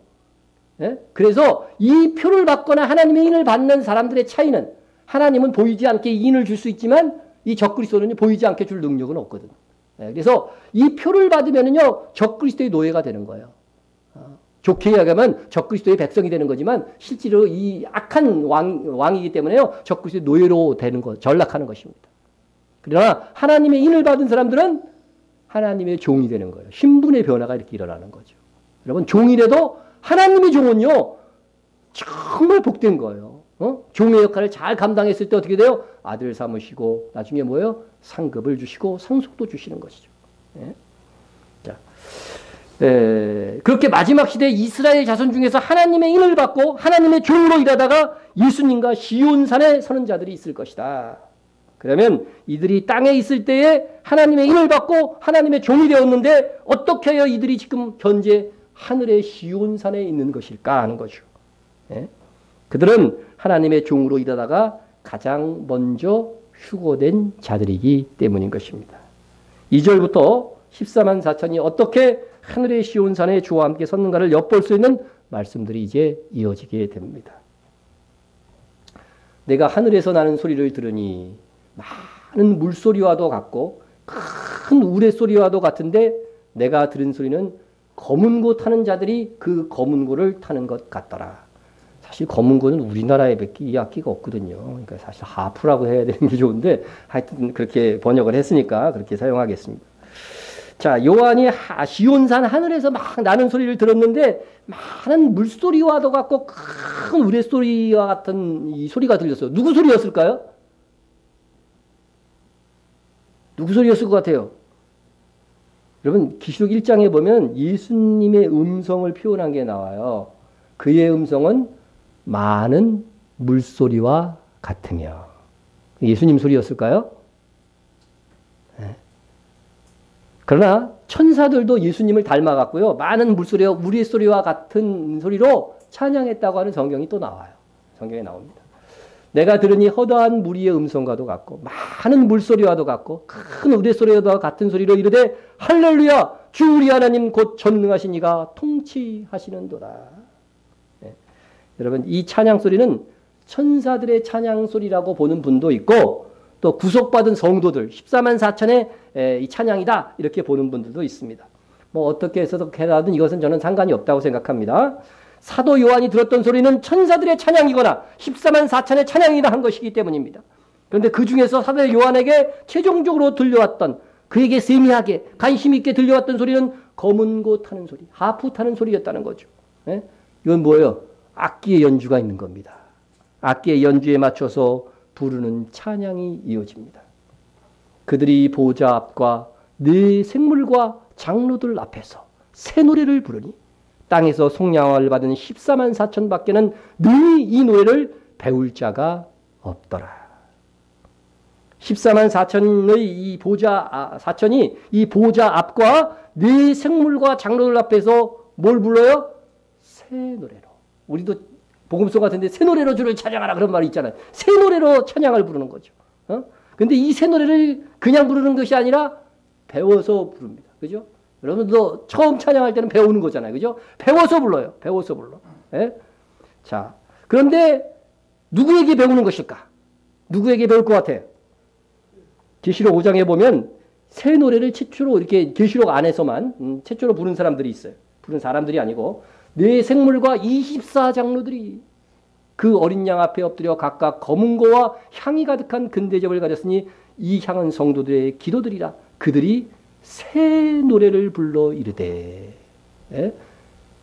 그래서 이 표를 받거나 하나님의 인을 받는 사람들의 차이는 하나님은 보이지 않게 인을 줄 수 있지만 이 적그리스도는 보이지 않게 줄 능력은 없거든. 그래서 이 표를 받으면은요 적그리스도의 노예가 되는 거예요. 좋게 이야기하면 적그리스도의 백성이 되는 거지만 실제로 이 악한 왕이기 때문에요 적그리스도의 노예로 되는 것, 전락하는 것입니다. 그러나 하나님의 인을 받은 사람들은 하나님의 종이 되는 거예요. 신분의 변화가 이렇게 일어나는 거죠. 여러분 종이라도 하나님의 종은요 정말 복된 거예요. 종의 역할을 잘 감당했을 때 어떻게 돼요? 아들 삼으시고 나중에 뭐예요? 상급을 주시고 상속도 주시는 것이죠. 예? 자, 그렇게 마지막 시대 이스라엘 자손 중에서 하나님의 인을 받고 하나님의 종으로 일하다가 예수님과 시온산에 서는 자들이 있을 것이다. 그러면 이들이 땅에 있을 때에 하나님의 인을 받고 하나님의 종이 되었는데 어떻게 해야 이들이 지금 현재 하늘의 시온산에 있는 것일까 하는 거죠. 예? 그들은 하나님의 종으로 일하다가 가장 먼저 휴거된 자들이기 때문인 것입니다. 2절부터 14만 4천이 어떻게 하늘의 시온산에 주와 함께 섰는가를 엿볼 수 있는 말씀들이 이제 이어지게 됩니다. 내가 하늘에서 나는 소리를 들으니 많은 물소리와도 같고 큰 우레소리와도 같은데 내가 들은 소리는 검은 고 타는 자들이 그 검은 고를 타는 것 같더라. 사실 검은 고는 우리나라에 밖에 이 악기가 없거든요. 그러니까 사실 하프라고 해야 되는 게 좋은데 하여튼 그렇게 번역을 했으니까 그렇게 사용하겠습니다. 자, 요한이 시온산 하늘에서 막 나는 소리를 들었는데 많은 물소리와도 같고 큰 우레소리와 같은 이 소리가 들렸어요. 누구 소리였을까요? 누구 소리였을 것 같아요? 여러분 계시록 1장에 보면 예수님의 음성을 표현한 게 나와요. 그의 음성은 많은 물소리와 같으며. 예수님 소리였을까요? 네. 그러나 천사들도 예수님을 닮아갔고요. 많은 물소리와 우리의 소리와 같은 소리로 찬양했다고 하는 성경이 또 나와요. 성경에 나옵니다. 내가 들으니 허다한 무리의 음성과도 같고 많은 물소리와도 같고 큰 우레소리와도 같은 소리로 이르되 할렐루야 주 우리 하나님 곧 전능하신 이가 통치하시는도다. 네. 여러분 이 찬양 소리는 천사들의 찬양 소리라고 보는 분도 있고 또 구속받은 성도들 14만 4천의 이 찬양이다 이렇게 보는 분들도 있습니다. 뭐 어떻게 해서든 이것은 저는 상관이 없다고 생각합니다. 사도 요한이 들었던 소리는 천사들의 찬양이거나 14만 4천의 찬양이라 한 것이기 때문입니다. 그런데 그 중에서 사도 요한에게 최종적으로 들려왔던 그에게 세미하게 관심 있게 들려왔던 소리는 검은 고 타는 소리, 하프 타는 소리였다는 거죠. 네? 이건 뭐예요? 악기의 연주가 있는 겁니다. 악기의 연주에 맞춰서 부르는 찬양이 이어집니다. 그들이 보좌 앞과 네 생물과 장로들 앞에서 새 노래를 부르니 땅에서 속량을 받은 14만 4천 밖에는 능히 이 노래를 배울 자가 없더라. 14만 4천의 이 사천이 이 보좌 앞과 네 생물과 장로들 앞에서 뭘 불러요? 새 노래로. 우리도 복음서 같은데 새 노래로 주를 찬양하라 그런 말이 있잖아요. 새 노래로 찬양을 부르는 거죠. 근데 이 새 노래를 그냥 부르는 것이 아니라 배워서 부릅니다. 그죠? 여러분도 처음 찬양할 때는 배우는 거잖아요. 그죠? 배워서 불러요. 배워서 불러. 예? 자, 그런데 누구에게 배우는 것일까? 누구에게 배울 것 같아요? 계시록 5장에 보면 새 노래를 최초로 이렇게 계시록 안에서만 최초로 부른 사람들이 있어요. 부른 사람들이 아니고 네 생물과 24장로들이 그 어린 양 앞에 엎드려 각각 검은고와 향이 가득한 근대접을 가졌으니 이 향은 성도들의 기도들이라. 그들이 새 노래를 불러 이르되. 예?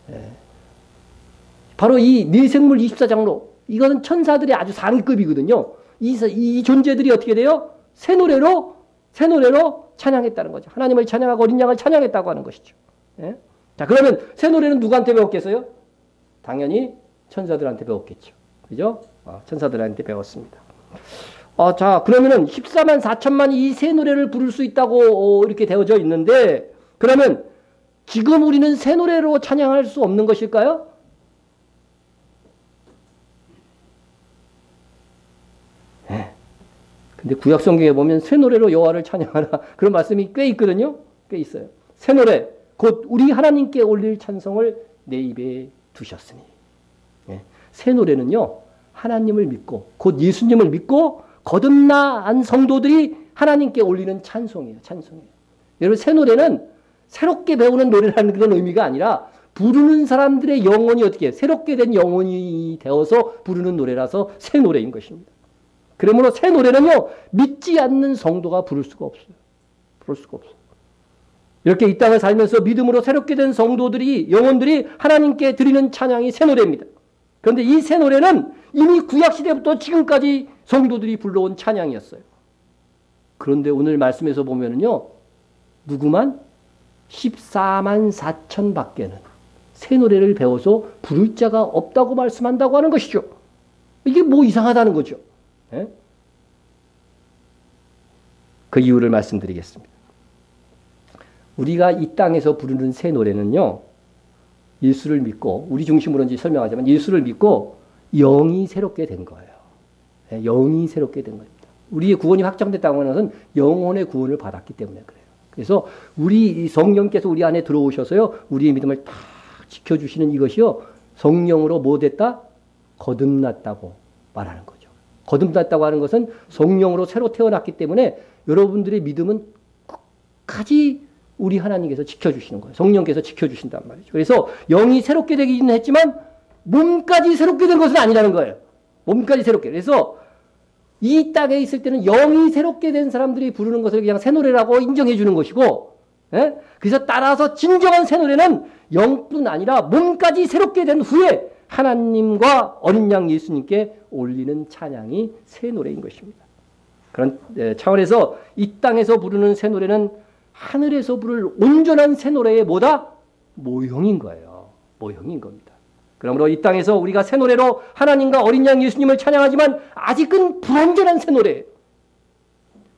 예. 바로 이 네 생물 24장로, 이거는 천사들의 아주 상위급이거든요. 이 존재들이 어떻게 돼요? 새 노래로 찬양했다는 거죠. 하나님을 찬양하고 어린 양을 찬양했다고 하는 것이죠. 예? 자, 그러면 새 노래는 누구한테 배웠겠어요? 당연히 천사들한테 배웠겠죠. 그죠? 천사들한테 배웠습니다. 자, 그러면은 14만 4천만이 이 새 노래를 부를 수 있다고 이렇게 되어져 있는데, 그러면 지금 우리는 새 노래로 찬양할 수 없는 것일까요? 네. 근데 구약 성경에 보면 새 노래로 여호와를 찬양하라 그런 말씀이 꽤 있거든요. 꽤 있어요. 새 노래, 곧 우리 하나님께 올릴 찬송을 내 입에 두셨으니. 네. 새 노래는요, 하나님을 믿고 곧 예수님을 믿고 거듭난 성도들이 하나님께 올리는 찬송이에요. 찬송이에요. 여러분, 새 노래는 새롭게 배우는 노래라는 그런 의미가 아니라 부르는 사람들의 영혼이 어떻게 새롭게 된 영혼이 되어서 부르는 노래라서 새 노래인 것입니다. 그러므로 새 노래는요, 믿지 않는 성도가 부를 수가 없어요. 부를 수가 없어요. 이렇게 이 땅을 살면서 믿음으로 새롭게 된 성도들이, 영혼들이 하나님께 드리는 찬양이 새 노래입니다. 그런데 이 새 노래는 이미 구약시대부터 지금까지 성도들이 불러온 찬양이었어요. 그런데 오늘 말씀에서 보면은요, 누구만 14만 4천 밖에는 새 노래를 배워서 부를 자가 없다고 말씀한다고 하는 것이죠. 이게 뭐 이상하다는 거죠. 예? 그 이유를 말씀드리겠습니다. 우리가 이 땅에서 부르는 새 노래는요, 예수를 믿고, 우리 중심으로 이제 설명하자면 예수를 믿고 영이 새롭게 된 거예요. 예, 영이 새롭게 된 겁니다. 우리의 구원이 확정됐다고 하는 것은 영혼의 구원을 받았기 때문에 그래요. 그래서 우리 성령께서 우리 안에 들어오셔서요, 우리의 믿음을 다 지켜주시는 이것이요, 성령으로 뭐 됐다? 거듭났다고 말하는 거죠. 거듭났다고 하는 것은 성령으로 새로 태어났기 때문에 여러분들의 믿음은 끝까지 우리 하나님께서 지켜주시는 거예요. 성령께서 지켜주신단 말이죠. 그래서 영이 새롭게 되기는 했지만 몸까지 새롭게 된 것은 아니라는 거예요. 몸까지 새롭게. 그래서 이 땅에 있을 때는 영이 새롭게 된 사람들이 부르는 것을 그냥 새 노래라고 인정해 주는 것이고, 예? 그래서 따라서 진정한 새 노래는 영뿐 아니라 몸까지 새롭게 된 후에 하나님과 어린 양 예수님께 올리는 찬양이 새 노래인 것입니다. 그런 차원에서 이 땅에서 부르는 새 노래는 하늘에서 부를 온전한 새 노래의 뭐다? 모형인 거예요. 모형인 겁니다. 그러므로 이 땅에서 우리가 새 노래로 하나님과 어린 양 예수님을 찬양하지만 아직은 불완전한 새 노래.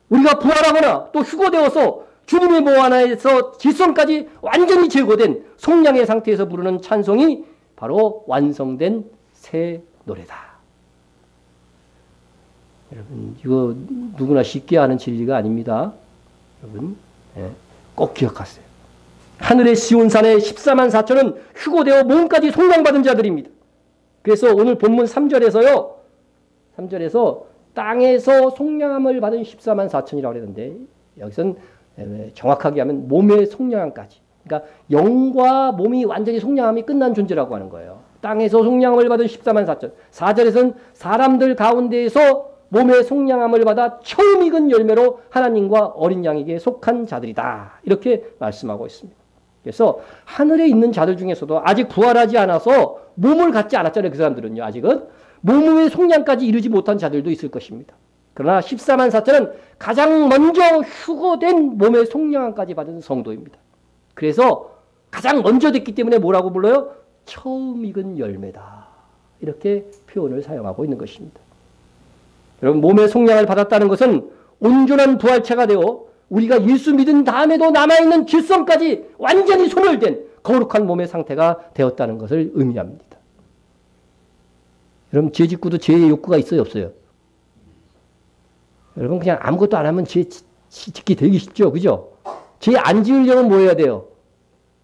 우리가 부활하거나 또 휴거되어서 주님의 보호 안에서 질성까지 완전히 제거된 속량의 상태에서 부르는 찬송이 바로 완성된 새 노래다. 여러분, 이거 누구나 쉽게 아는 진리가 아닙니다. 여러분, 꼭 기억하세요. 하늘의 시온산의 14만 4천은 휴거되어 몸까지 속량받은 자들입니다. 그래서 오늘 본문 3절에서요. 3절에서 땅에서 속량함을 받은 14만 4천이라고 그랬는데 여기서는 정확하게 하면 몸의 속량함까지. 그러니까 영과 몸이 완전히 속량함이 끝난 존재라고 하는 거예요. 땅에서 속량함을 받은 14만 4천. 4절에서는 사람들 가운데에서 몸의 속량함을 받아 처음 익은 열매로 하나님과 어린 양에게 속한 자들이다. 이렇게 말씀하고 있습니다. 그래서 하늘에 있는 자들 중에서도 아직 부활하지 않아서 몸을 갖지 않았잖아요. 그 사람들은요. 아직은 몸의 속량까지 이르지 못한 자들도 있을 것입니다. 그러나 14만 4천은 가장 먼저 휴거된 몸의 속량함까지 받은 성도입니다. 그래서 가장 먼저 됐기 때문에 뭐라고 불러요? 처음 익은 열매다. 이렇게 표현을 사용하고 있는 것입니다. 여러분, 몸의 속량을 받았다는 것은 온전한 부활체가 되어 우리가 예수 믿은 다음에도 남아있는 질성까지 완전히 소멸된 거룩한 몸의 상태가 되었다는 것을 의미합니다. 여러분, 죄 짓고도 죄의 욕구가 있어요, 없어요? 여러분, 그냥 아무것도 안 하면 죄 짓기 되기 쉽죠, 그죠? 죄 안 지으려면 뭐 해야 돼요?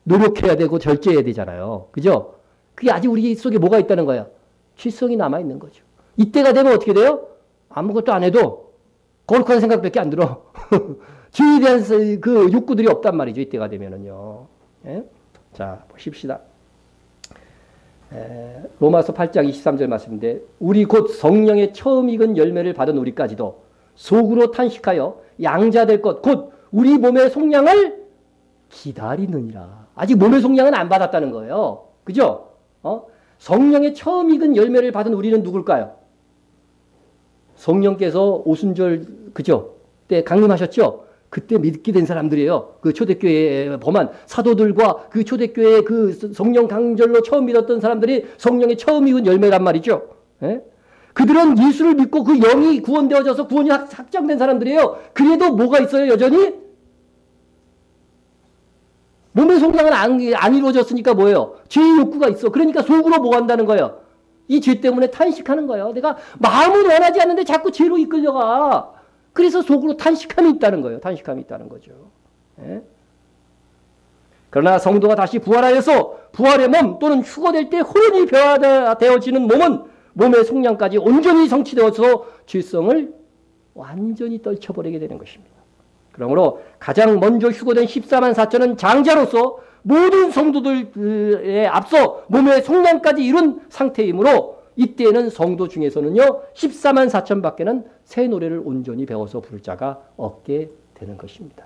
노력해야 되고 절제해야 되잖아요, 그죠? 그게 아직 우리 속에 뭐가 있다는 거야? 죄성이 남아있는 거죠. 이때가 되면 어떻게 돼요? 아무것도 안 해도 거룩한 생각밖에 안 들어. 죄에 대한 그 욕구들이 없단 말이죠. 이때가 되면은요. 예? 자, 보십시다. 로마서 8장 23절 말씀인데 우리 곧 성령의 처음 익은 열매를 받은 우리까지도 속으로 탄식하여 양자될 것 곧 우리 몸의 속량을 기다리느니라. 아직 몸의 속량은 안 받았다는 거예요. 그죠? 성령의 처음 익은 열매를 받은 우리는 누굴까요? 성령께서 오순절 그죠? 때 강림하셨죠? 그때 믿게 된 사람들이에요. 그 초대교회에 범한 사도들과 그 초대교회의 그 성령 강절로 처음 믿었던 사람들이 성령의 처음 익은 열매란 말이죠. 예? 그들은 예수를 믿고 그 영이 구원되어져서 구원이 확정된 사람들이에요. 그래도 뭐가 있어요, 여전히? 몸의 속량은 안 이루어졌으니까 뭐예요? 죄의 욕구가 있어. 그러니까 속으로 뭐 한다는 거예요? 이 죄 때문에 탄식하는 거예요. 내가 마음은 원하지 않는데 자꾸 죄로 이끌려가. 그래서 속으로 탄식함이 있다는 거예요. 탄식함이 있다는 거죠. 예? 그러나 성도가 다시 부활하여서 부활의 몸 또는 휴거될 때 혼연히 변화되어지는 몸은 몸의 속량까지 온전히 성취되어서 죄성을 완전히 떨쳐버리게 되는 것입니다. 그러므로 가장 먼저 휴거된 14만 4천은 장자로서 모든 성도들에 앞서 몸의 속량까지 이룬 상태이므로 이때에는 성도 중에서는요 14만 4천 밖에는 새 노래를 온전히 배워서 부를 자가 없게 되는 것입니다.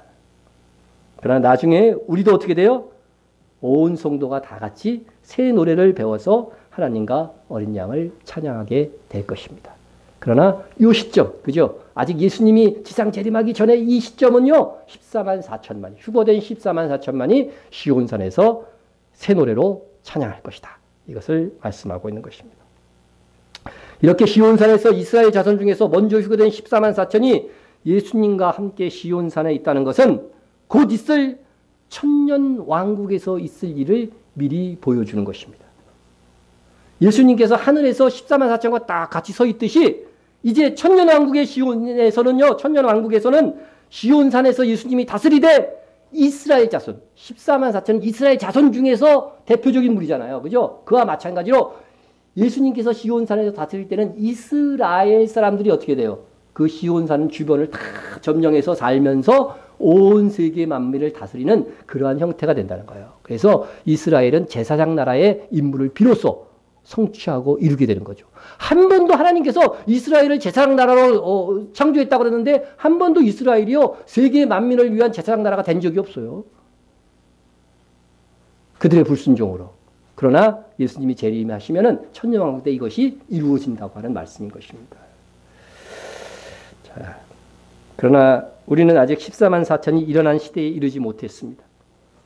그러나 나중에 우리도 어떻게 돼요? 온 성도가 다 같이 새 노래를 배워서 하나님과 어린 양을 찬양하게 될 것입니다. 그러나 이 시점, 그죠? 아직 예수님이 지상 재림하기 전에 이 시점은요 14만 4천만이 휴거된 14만 4천만이 시온산에서 새 노래로 찬양할 것이다. 이것을 말씀하고 있는 것입니다. 이렇게 시온산에서 이스라엘 자손 중에서 먼저 휴거된 14만 4천이 예수님과 함께 시온산에 있다는 것은 곧 있을 천년 왕국에서 있을 일을 미리 보여주는 것입니다. 예수님께서 하늘에서 14만 4천과 딱 같이 서 있듯이 이제 천년 왕국의 시온에서는요, 천년 왕국에서는 시온산에서 예수님이 다스리되 이스라엘 자손, 14만 4천은 이스라엘 자손 중에서 대표적인 무리잖아요. 그죠? 그와 마찬가지로 예수님께서 시온산에서 다스릴 때는 이스라엘 사람들이 어떻게 돼요? 그 시온산 주변을 다 점령해서 살면서 온 세계 만민을 다스리는 그러한 형태가 된다는 거예요. 그래서 이스라엘은 제사장 나라의 임무를 비로소 성취하고 이루게 되는 거죠. 한 번도 하나님께서 이스라엘을 제사장 나라로 창조했다고 그러는데 한 번도 이스라엘이요 세계 만민을 위한 제사장 나라가 된 적이 없어요. 그들의 불순종으로. 그러나 예수님이 재림하시면은 천년왕국 때 이것이 이루어진다고 하는 말씀인 것입니다. 자, 그러나 우리는 아직 14만 4천이 일어난 시대에 이르지 못했습니다.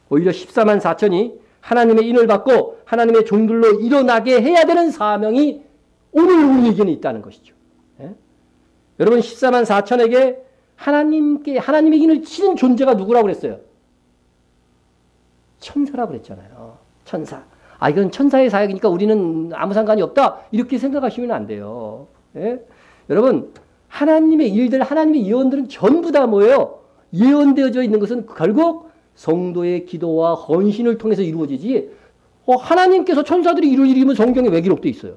오히려 14만 4천이 하나님의 인을 받고 하나님의 종들로 일어나게 해야 되는 사명이 오늘 우리에게는 있다는 것이죠. 예? 여러분 14만 4천에게 하나님의 인을 치는 존재가 누구라고 그랬어요? 천사라고 그랬잖아요. 천사. 아 이건 천사의 사역이니까 우리는 아무 상관이 없다. 이렇게 생각하시면 안 돼요. 예? 여러분 하나님의 일들, 하나님의 예언들은 전부 다 뭐예요? 예언되어져 있는 것은 결국 성도의 기도와 헌신을 통해서 이루어지지 하나님께서 천사들이 이룰 일이면 성경에 왜 기록되어 있어요?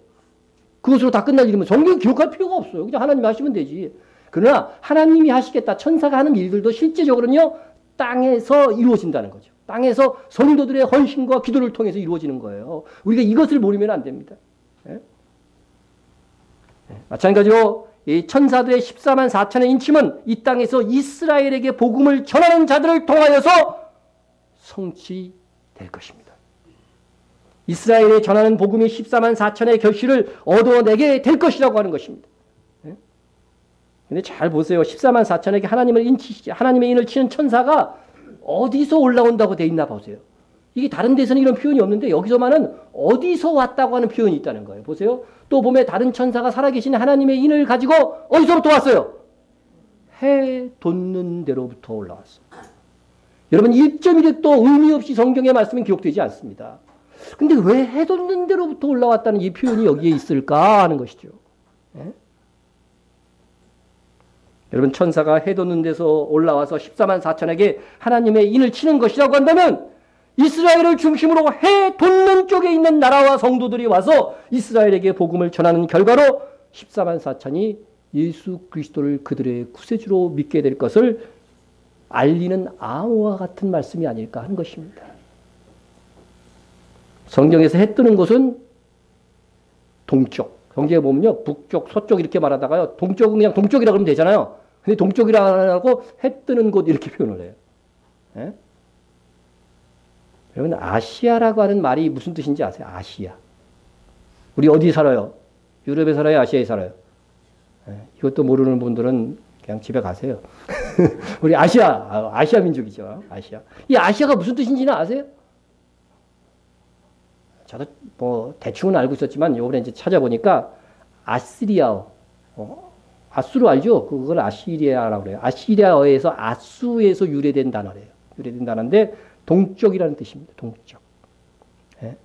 그것으로 다 끝날 일이면 성경에 기록할 필요가 없어요. 그냥 하나님이 하시면 되지. 그러나 하나님이 하시겠다. 천사가 하는 일들도 실제적으로는요. 땅에서 이루어진다는 거죠. 땅에서 성도들의 헌신과 기도를 통해서 이루어지는 거예요. 우리가 이것을 모르면 안 됩니다. 예? 마찬가지로 이 천사들의 14만 4천의 인침은 이 땅에서 이스라엘에게 복음을 전하는 자들을 통하여서 성취될 것입니다. 이스라엘에 전하는 복음이 14만 4천의 결실을 얻어내게 될 것이라고 하는 것입니다. 근데 잘 보세요. 14만 4천에게 하나님의 인을 치는 천사가 어디서 올라온다고 돼 있나 보세요. 이게 다른 데서는 이런 표현이 없는데 여기서만은 어디서 왔다고 하는 표현이 있다는 거예요. 보세요. 또 보면 다른 천사가 살아계신 하나님의 인을 가지고 어디서부터 왔어요? 해 돋는 데로부터 올라왔어요. 여러분 1.1도 의미 없이 성경의 말씀은 기록되지 않습니다. 근데 왜 해 돋는 데로부터 올라왔다는 이 표현이 여기에 있을까 하는 것이죠. 예? 여러분 천사가 해 돋는 데서 올라와서 14만 4천에게 하나님의 인을 치는 것이라고 한다면 이스라엘을 중심으로 해 돋는 쪽에 있는 나라와 성도들이 와서 이스라엘에게 복음을 전하는 결과로 14만 4천이 예수 그리스도를 그들의 구세주로 믿게 될 것을 알리는 암호와 같은 말씀이 아닐까 하는 것입니다. 성경에서 해 뜨는 곳은 동쪽. 성경에 보면요. 북쪽, 서쪽 이렇게 말하다가요. 동쪽은 그냥 동쪽이라 그러면 되잖아요. 근데 동쪽이라고 해 뜨는 곳 이렇게 표현을 해요. 예? 여러분, 아시아라고 하는 말이 무슨 뜻인지 아세요? 아시아. 우리 어디 살아요? 유럽에 살아요? 아시아에 살아요? 예, 이것도 모르는 분들은 그냥 집에 가세요. 우리 아시아 민족이죠. 아시아. 이 아시아가 무슨 뜻인지는 아세요? 저도 뭐 대충은 알고 있었지만 요번에 이제 찾아보니까 아시리아어, 아수르 알죠? 그걸 아시리아라고 그래요. 아시리아어에서 아수에서 유래된 단어래요. 유래된 단어인데 동쪽이라는 뜻입니다. 동쪽. 예?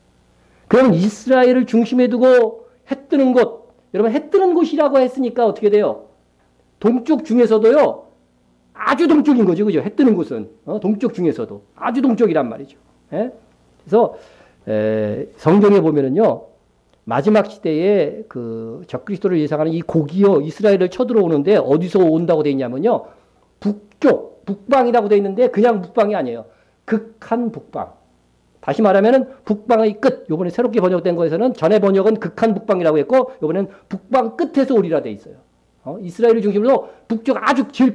그럼 이스라엘을 중심에 두고 해 뜨는 곳, 여러분 해 뜨는 곳이라고 했으니까 어떻게 돼요? 동쪽 중에서도요, 아주 동쪽인 거죠. 그죠? 해 뜨는 곳은. 동쪽 중에서도. 아주 동쪽이란 말이죠. 예? 그래서, 성경에 보면은요, 마지막 시대에 그 적그리스도를 예상하는 이 곡이요, 이스라엘을 쳐들어오는데 어디서 온다고 되어 있냐면요, 북쪽, 북방이라고 되어 있는데 그냥 북방이 아니에요. 극한 북방. 다시 말하면은 북방의 끝. 요번에 새롭게 번역된 거에서는 전에 번역은 극한 북방이라고 했고, 요번엔 북방 끝에서 오리라 되어 있어요. 이스라엘을 중심으로 북쪽 아주 제일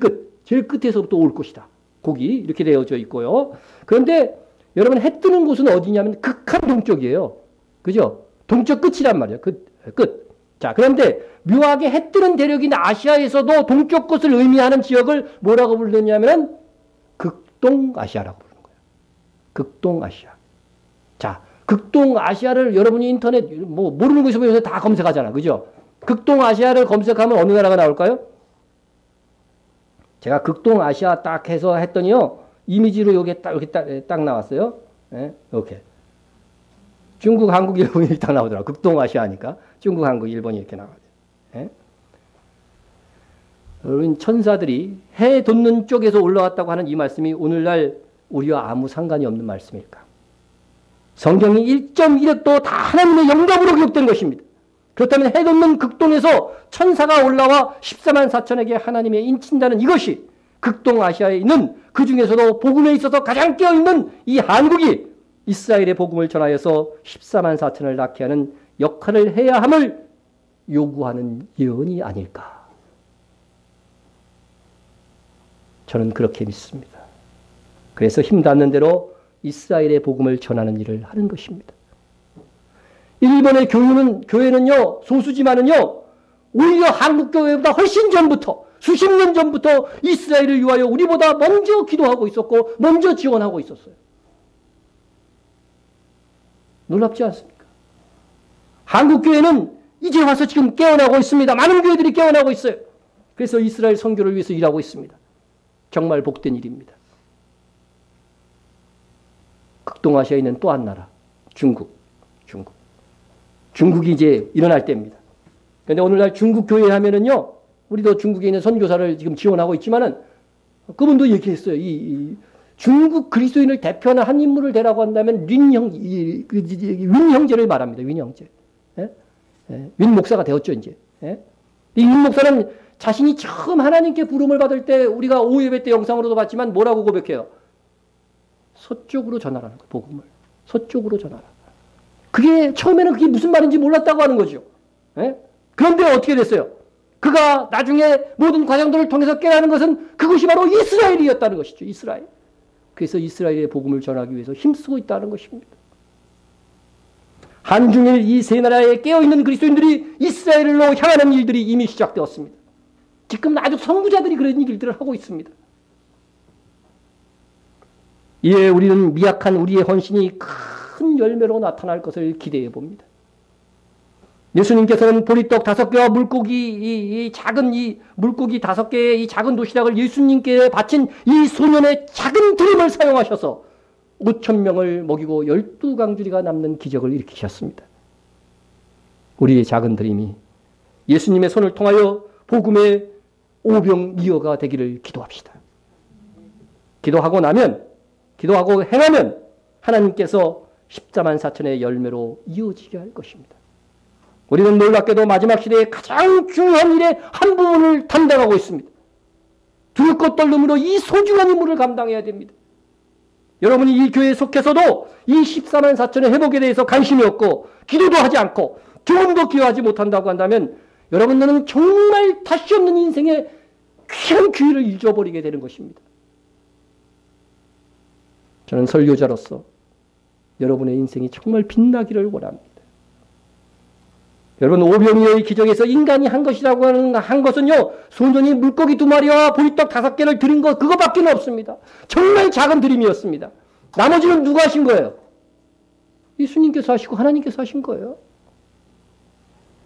끝에서부터 올 것이다. 곡이 이렇게 되어져 있고요. 그런데 여러분 해 뜨는 곳은 어디냐면 극한 동쪽이에요. 그죠? 동쪽 끝이란 말이에요. 끝. 자, 그런데 묘하게 해 뜨는 대륙인 아시아에서도 동쪽 끝을 의미하는 지역을 뭐라고 부르냐면 극동아시아라고 부르는 거예요. 극동아시아. 자, 극동아시아를 여러분이 인터넷 뭐 모르는 거 있으면 요새 다 검색하잖아. 그죠? 극동아시아를 검색하면 어느 나라가 나올까요? 제가 극동아시아 딱 해서 했더니요. 이미지로 여기 딱, 이렇게 딱 나왔어요. 예? 이렇게. 중국, 한국, 일본이 딱 나오더라고요. 극동아시아니까. 중국, 한국, 일본이 이렇게 나와요. 예? 여러분, 천사들이 해 돋는 쪽에서 올라왔다고 하는 이 말씀이 오늘날 우리와 아무 상관이 없는 말씀일까? 성경이 1.1획도 다 하나님의 영감으로 기록된 것입니다. 그렇다면 해 돋는 극동에서 천사가 올라와 14만 4천에게 하나님의 인친다는 이것이 극동아시아에 있는 그 중에서도 복음에 있어서 가장 깨어있는 이 한국이 이스라엘의 복음을 전하여서 14만 4천을 낳게 하는 역할을 해야 함을 요구하는 예언이 아닐까. 저는 그렇게 믿습니다. 그래서 힘 닿는 대로 이스라엘의 복음을 전하는 일을 하는 것입니다. 일본의 교회는요, 소수지만은요, 오히려 한국 교회보다 훨씬 전부터, 수십 년 전부터 이스라엘을 위하여 우리보다 먼저 기도하고 있었고, 먼저 지원하고 있었어요. 놀랍지 않습니까? 한국 교회는 이제 와서 지금 깨어나고 있습니다. 많은 교회들이 깨어나고 있어요. 그래서 이스라엘 선교를 위해서 일하고 있습니다. 정말 복된 일입니다. 극동아시아에 있는 또 한 나라, 중국이 이제 일어날 때입니다. 그런데 오늘날 중국 교회 하면은요, 우리도 중국에 있는 선교사를 지금 지원하고 있지만은, 그분도 얘기했어요. 이 중국 그리스도인을 대표하는 한 인물을 대라고 한다면 윈 형제를 말합니다. 윈 형제. 예? 예? 윈 목사가 되었죠, 이제. 예? 이 윈 목사는 자신이 처음 하나님께 부름을 받을 때 우리가 오예배 때 영상으로도 봤지만 뭐라고 고백해요? 서쪽으로 전하라는 거예요, 복음을. 서쪽으로 전하라. 그게 처음에는 그게 무슨 말인지 몰랐다고 하는 거죠. 예? 그런데 어떻게 됐어요? 그가 나중에 모든 과정들을 통해서 깨닫는 것은 그것이 바로 이스라엘이었다는 것이죠. 이스라엘. 그래서 이스라엘의 복음을 전하기 위해서 힘쓰고 있다는 것입니다. 한중일 이 세 나라에 깨어있는 그리스도인들이 이스라엘로 향하는 일들이 이미 시작되었습니다. 지금 아주 선구자들이 그런 일들을 하고 있습니다. 이에 우리는 미약한 우리의 헌신이 큰 열매로 나타날 것을 기대해 봅니다. 예수님께서는 보리떡 5개와 물고기, 이 작은 이 물고기 5개의 이 작은 도시락을 예수님께 바친 이 소년의 작은 드림을 사용하셔서 5,000명을 먹이고 12강주리가 남는 기적을 일으키셨습니다. 우리의 작은 드림이 예수님의 손을 통하여 복음의 오병이어가 되기를 기도합시다. 기도하고 행하면 하나님께서 14만 4천의 열매로 이어지게 할 것입니다. 우리는 놀랍게도 마지막 시대의 가장 중요한 일의 한 부분을 담당하고 있습니다. 두렵고 떨림으로 이 소중한 임무를 감당해야 됩니다. 여러분이 이 교회에 속해서도 이 14만 4천의 회복에 대해서 관심이 없고 기도도 하지 않고 교훈도 기여하지 못한다고 한다면 여러분들은 정말 다시 없는 인생의 귀한 기회를 잊어버리게 되는 것입니다. 저는 설교자로서 여러분의 인생이 정말 빛나기를 원합니다. 여러분, 오병이어의 기적에서 인간이 한 것이라고 한 것은요, 소년이 물고기 2마리와 보리떡 5개를 드린 것, 그거밖에 없습니다. 정말 작은 드림이었습니다. 나머지는 누가 하신 거예요? 예수님께서 하시고 하나님께서 하신 거예요.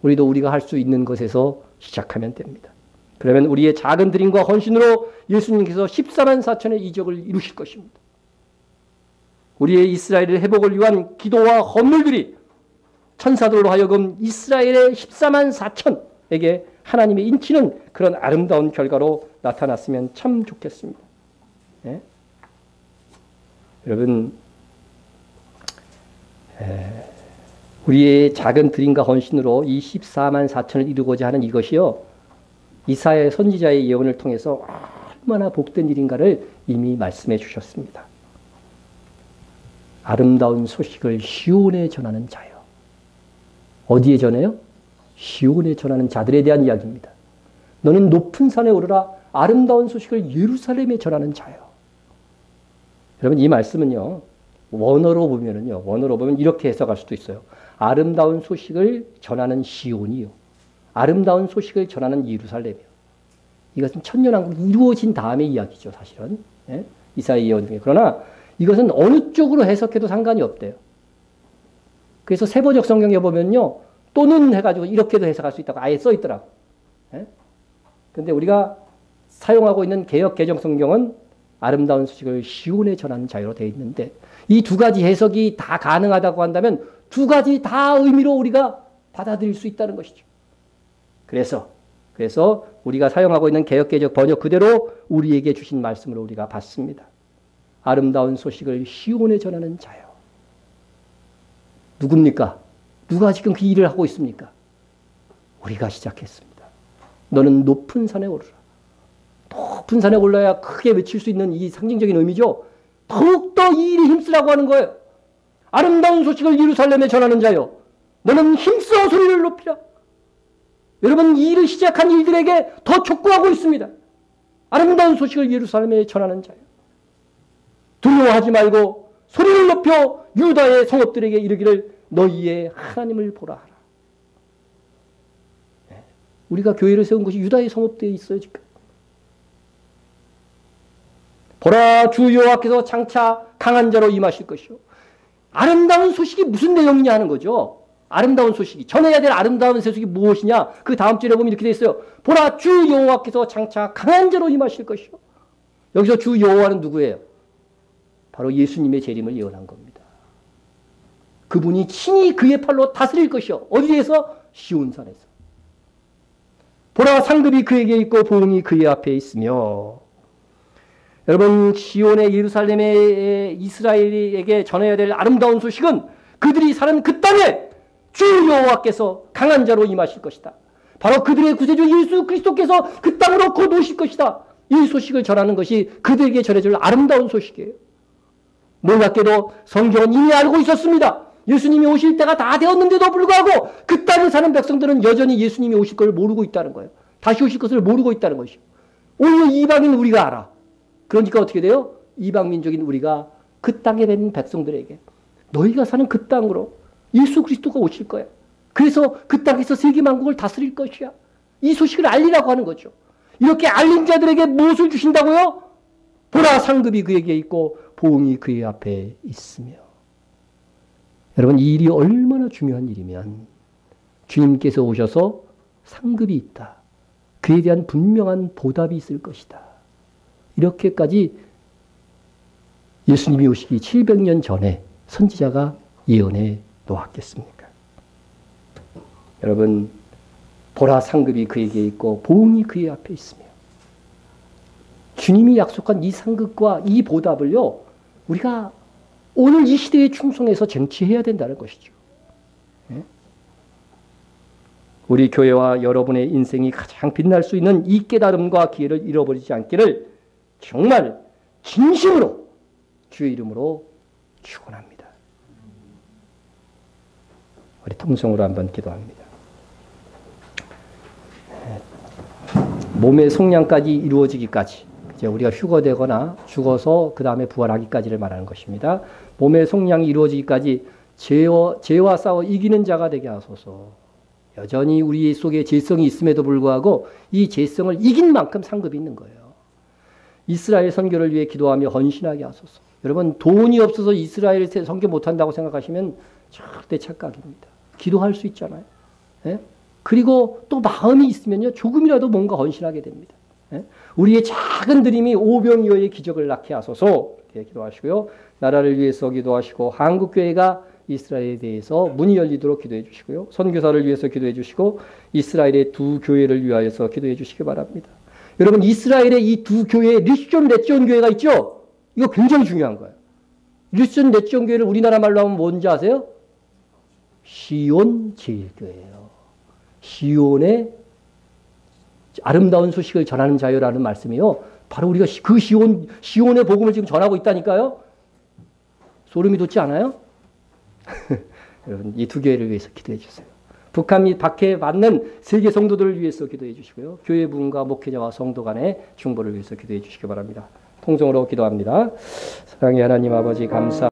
우리도 우리가 할 수 있는 것에서 시작하면 됩니다. 그러면 우리의 작은 드림과 헌신으로 예수님께서 14만 4천의 이적을 이루실 것입니다. 우리의 이스라엘의 회복을 위한 기도와 헌물들이 천사들로 하여금 이스라엘의 14만 4천에게 하나님의 인치는 그런 아름다운 결과로 나타났으면 참 좋겠습니다. 예? 여러분, 우리의 작은 드림과 헌신으로 이 14만 4천을 이루고자 하는 이것이요, 이사야 선지자의 예언을 통해서 얼마나 복된 일인가를 이미 말씀해 주셨습니다. 아름다운 소식을 시온에 전하는 자요. 어디에 전해요? 시온에 전하는 자들에 대한 이야기입니다. 너는 높은 산에 오르라, 아름다운 소식을 예루살렘에 전하는 자요. 여러분, 이 말씀은요, 원어로 보면 이렇게 해석할 수도 있어요. 아름다운 소식을 전하는 시온이요, 아름다운 소식을 전하는 예루살렘이요. 이것은 천년왕국이 이루어진 다음의 이야기죠, 사실은. 예? 이사야 예언 중에. 그러나 이것은 어느 쪽으로 해석해도 상관이 없대요. 그래서 세번역 성경에 보면요, 또는 해가지고 이렇게도 해석할 수 있다고 아예 써 있더라고. 그런데 우리가 사용하고 있는 개역 개정 성경은 아름다운 소식을 시온에 전하는 자유로 되어 있는데, 이 두 가지 해석이 다 가능하다고 한다면 두 가지 다 의미로 우리가 받아들일 수 있다는 것이죠. 그래서 우리가 사용하고 있는 개역 개정 번역 그대로 우리에게 주신 말씀으로 우리가 받습니다. 아름다운 소식을 시온에 전하는 자요. 누굽니까? 누가 지금 그 일을 하고 있습니까? 우리가 시작했습니다. 너는 높은 산에 오르라. 높은 산에 올라야 크게 외칠 수 있는 이 상징적인 의미죠. 더욱더 이 일에 힘쓰라고 하는 거예요. 아름다운 소식을 예루살렘에 전하는 자요, 너는 힘써 소리를 높이라. 여러분, 이 일을 시작한 이들에게 더 촉구하고 있습니다. 아름다운 소식을 예루살렘에 전하는 자요, 두려워하지 말고 소리를 높여 유다의 성읍들에게 이르기를 너희의 하나님을 보라 하라. 우리가 교회를 세운 것이 유다의 성읍대에 있어요, 지금. 보라, 주 여호와께서 장차 강한 자로 임하실 것이요. 아름다운 소식이 무슨 내용이냐 하는 거죠. 아름다운 소식이, 전해야 될 아름다운 소식이 무엇이냐. 그 다음 절에 보면 이렇게 돼 있어요. 보라, 주 여호와께서 장차 강한 자로 임하실 것이요. 여기서 주 여호와는 누구예요? 바로 예수님의 재림을 예언한 겁니다. 그분이 친히 그의 팔로 다스릴 것이요. 어디에서? 시온산에서. 보라, 상급이 그에게 있고 보응이 그의 앞에 있으며. 여러분, 시온의 예루살렘의 이스라엘에게 전해야 될 아름다운 소식은 그들이 사는 그 땅에 주 여호와께서 강한 자로 임하실 것이다. 바로 그들의 구세주 예수 그리스도께서 그 땅으로 곧 오실 것이다. 이 소식을 전하는 것이 그들에게 전해질 아름다운 소식이에요. 놀랍게도 성경은 이미 알고 있었습니다. 예수님이 오실 때가 다 되었는데도 불구하고 그 땅에 사는 백성들은 여전히 예수님이 오실 것을 모르고 있다는 거예요. 다시 오실 것을 모르고 있다는 것이죠. 오히려 이방인 우리가 알아. 그러니까 어떻게 돼요? 이방민족인 우리가 그 땅에 있는 백성들에게 너희가 사는 그 땅으로 예수 그리스도가 오실 거야. 그래서 그 땅에서 세계만국을 다스릴 것이야. 이 소식을 알리라고 하는 거죠. 이렇게 알린 자들에게 무엇을 주신다고요? 보라, 상급이 그에게 있고 보응이 그의 앞에 있으며. 여러분, 이 일이 얼마나 중요한 일이면 주님께서 오셔서 상급이 있다. 그에 대한 분명한 보답이 있을 것이다. 이렇게까지 예수님이 오시기 700년 전에 선지자가 예언해 놓았겠습니까? 여러분, 보라, 상급이 그에게 있고 보응이 그의 앞에 있으며. 주님이 약속한 이 상급과 이 보답을요, 우리가 오늘 이 시대에 충성해서 쟁취해야 된다는 것이죠. 우리 교회와 여러분의 인생이 가장 빛날 수 있는 이 깨달음과 기회를 잃어버리지 않기를 정말 진심으로 주의 이름으로 축원합니다. 우리 통성으로 한번 기도합니다. 몸의 속량까지 이루어지기까지, 이제 우리가 휴거되거나 죽어서 그 다음에 부활하기까지를 말하는 것입니다. 몸의 속량이 이루어지기까지 죄와 싸워 이기는 자가 되게 하소서. 여전히 우리 속에 죄성이 있음에도 불구하고 이 죄성을 이긴 만큼 상급이 있는 거예요. 이스라엘 선교를 위해 기도하며 헌신하게 하소서. 여러분, 돈이 없어서 이스라엘 선교 못한다고 생각하시면 절대 착각입니다. 기도할 수 있잖아요. 예? 그리고 또 마음이 있으면요, 조금이라도 뭔가 헌신하게 됩니다. 예? 우리의 작은 드림이 오병이어의 기적을 낳게 하소서. 이렇게 기도하시고요. 나라를 위해서 기도하시고, 한국교회가 이스라엘에 대해서 문이 열리도록 기도해 주시고요. 선교사를 위해서 기도해 주시고, 이스라엘의 두 교회를 위하여서 기도해 주시기 바랍니다. 여러분, 이스라엘의 이 두 교회, 리션 넷지온 교회가 있죠? 이거 굉장히 중요한 거예요. 리션 넷지온 교회를 우리나라 말로 하면 뭔지 아세요? 시온 제일교회예요. 시온의 아름다운 소식을 전하는 자유라는 말씀이요. 바로 우리가 그 시온의 복음을 지금 전하고 있다니까요. 소름이 돋지 않아요? 여러분, 이 두 교회를 위해서 기도해 주세요. 북한 및 박해에 받는 세계 성도들을 위해서 기도해 주시고요. 교회 부흥과 목회자와 성도 간의 중보를 위해서 기도해 주시기 바랍니다. 통성으로 기도합니다. 사랑의 하나님 아버지, 감사합니다.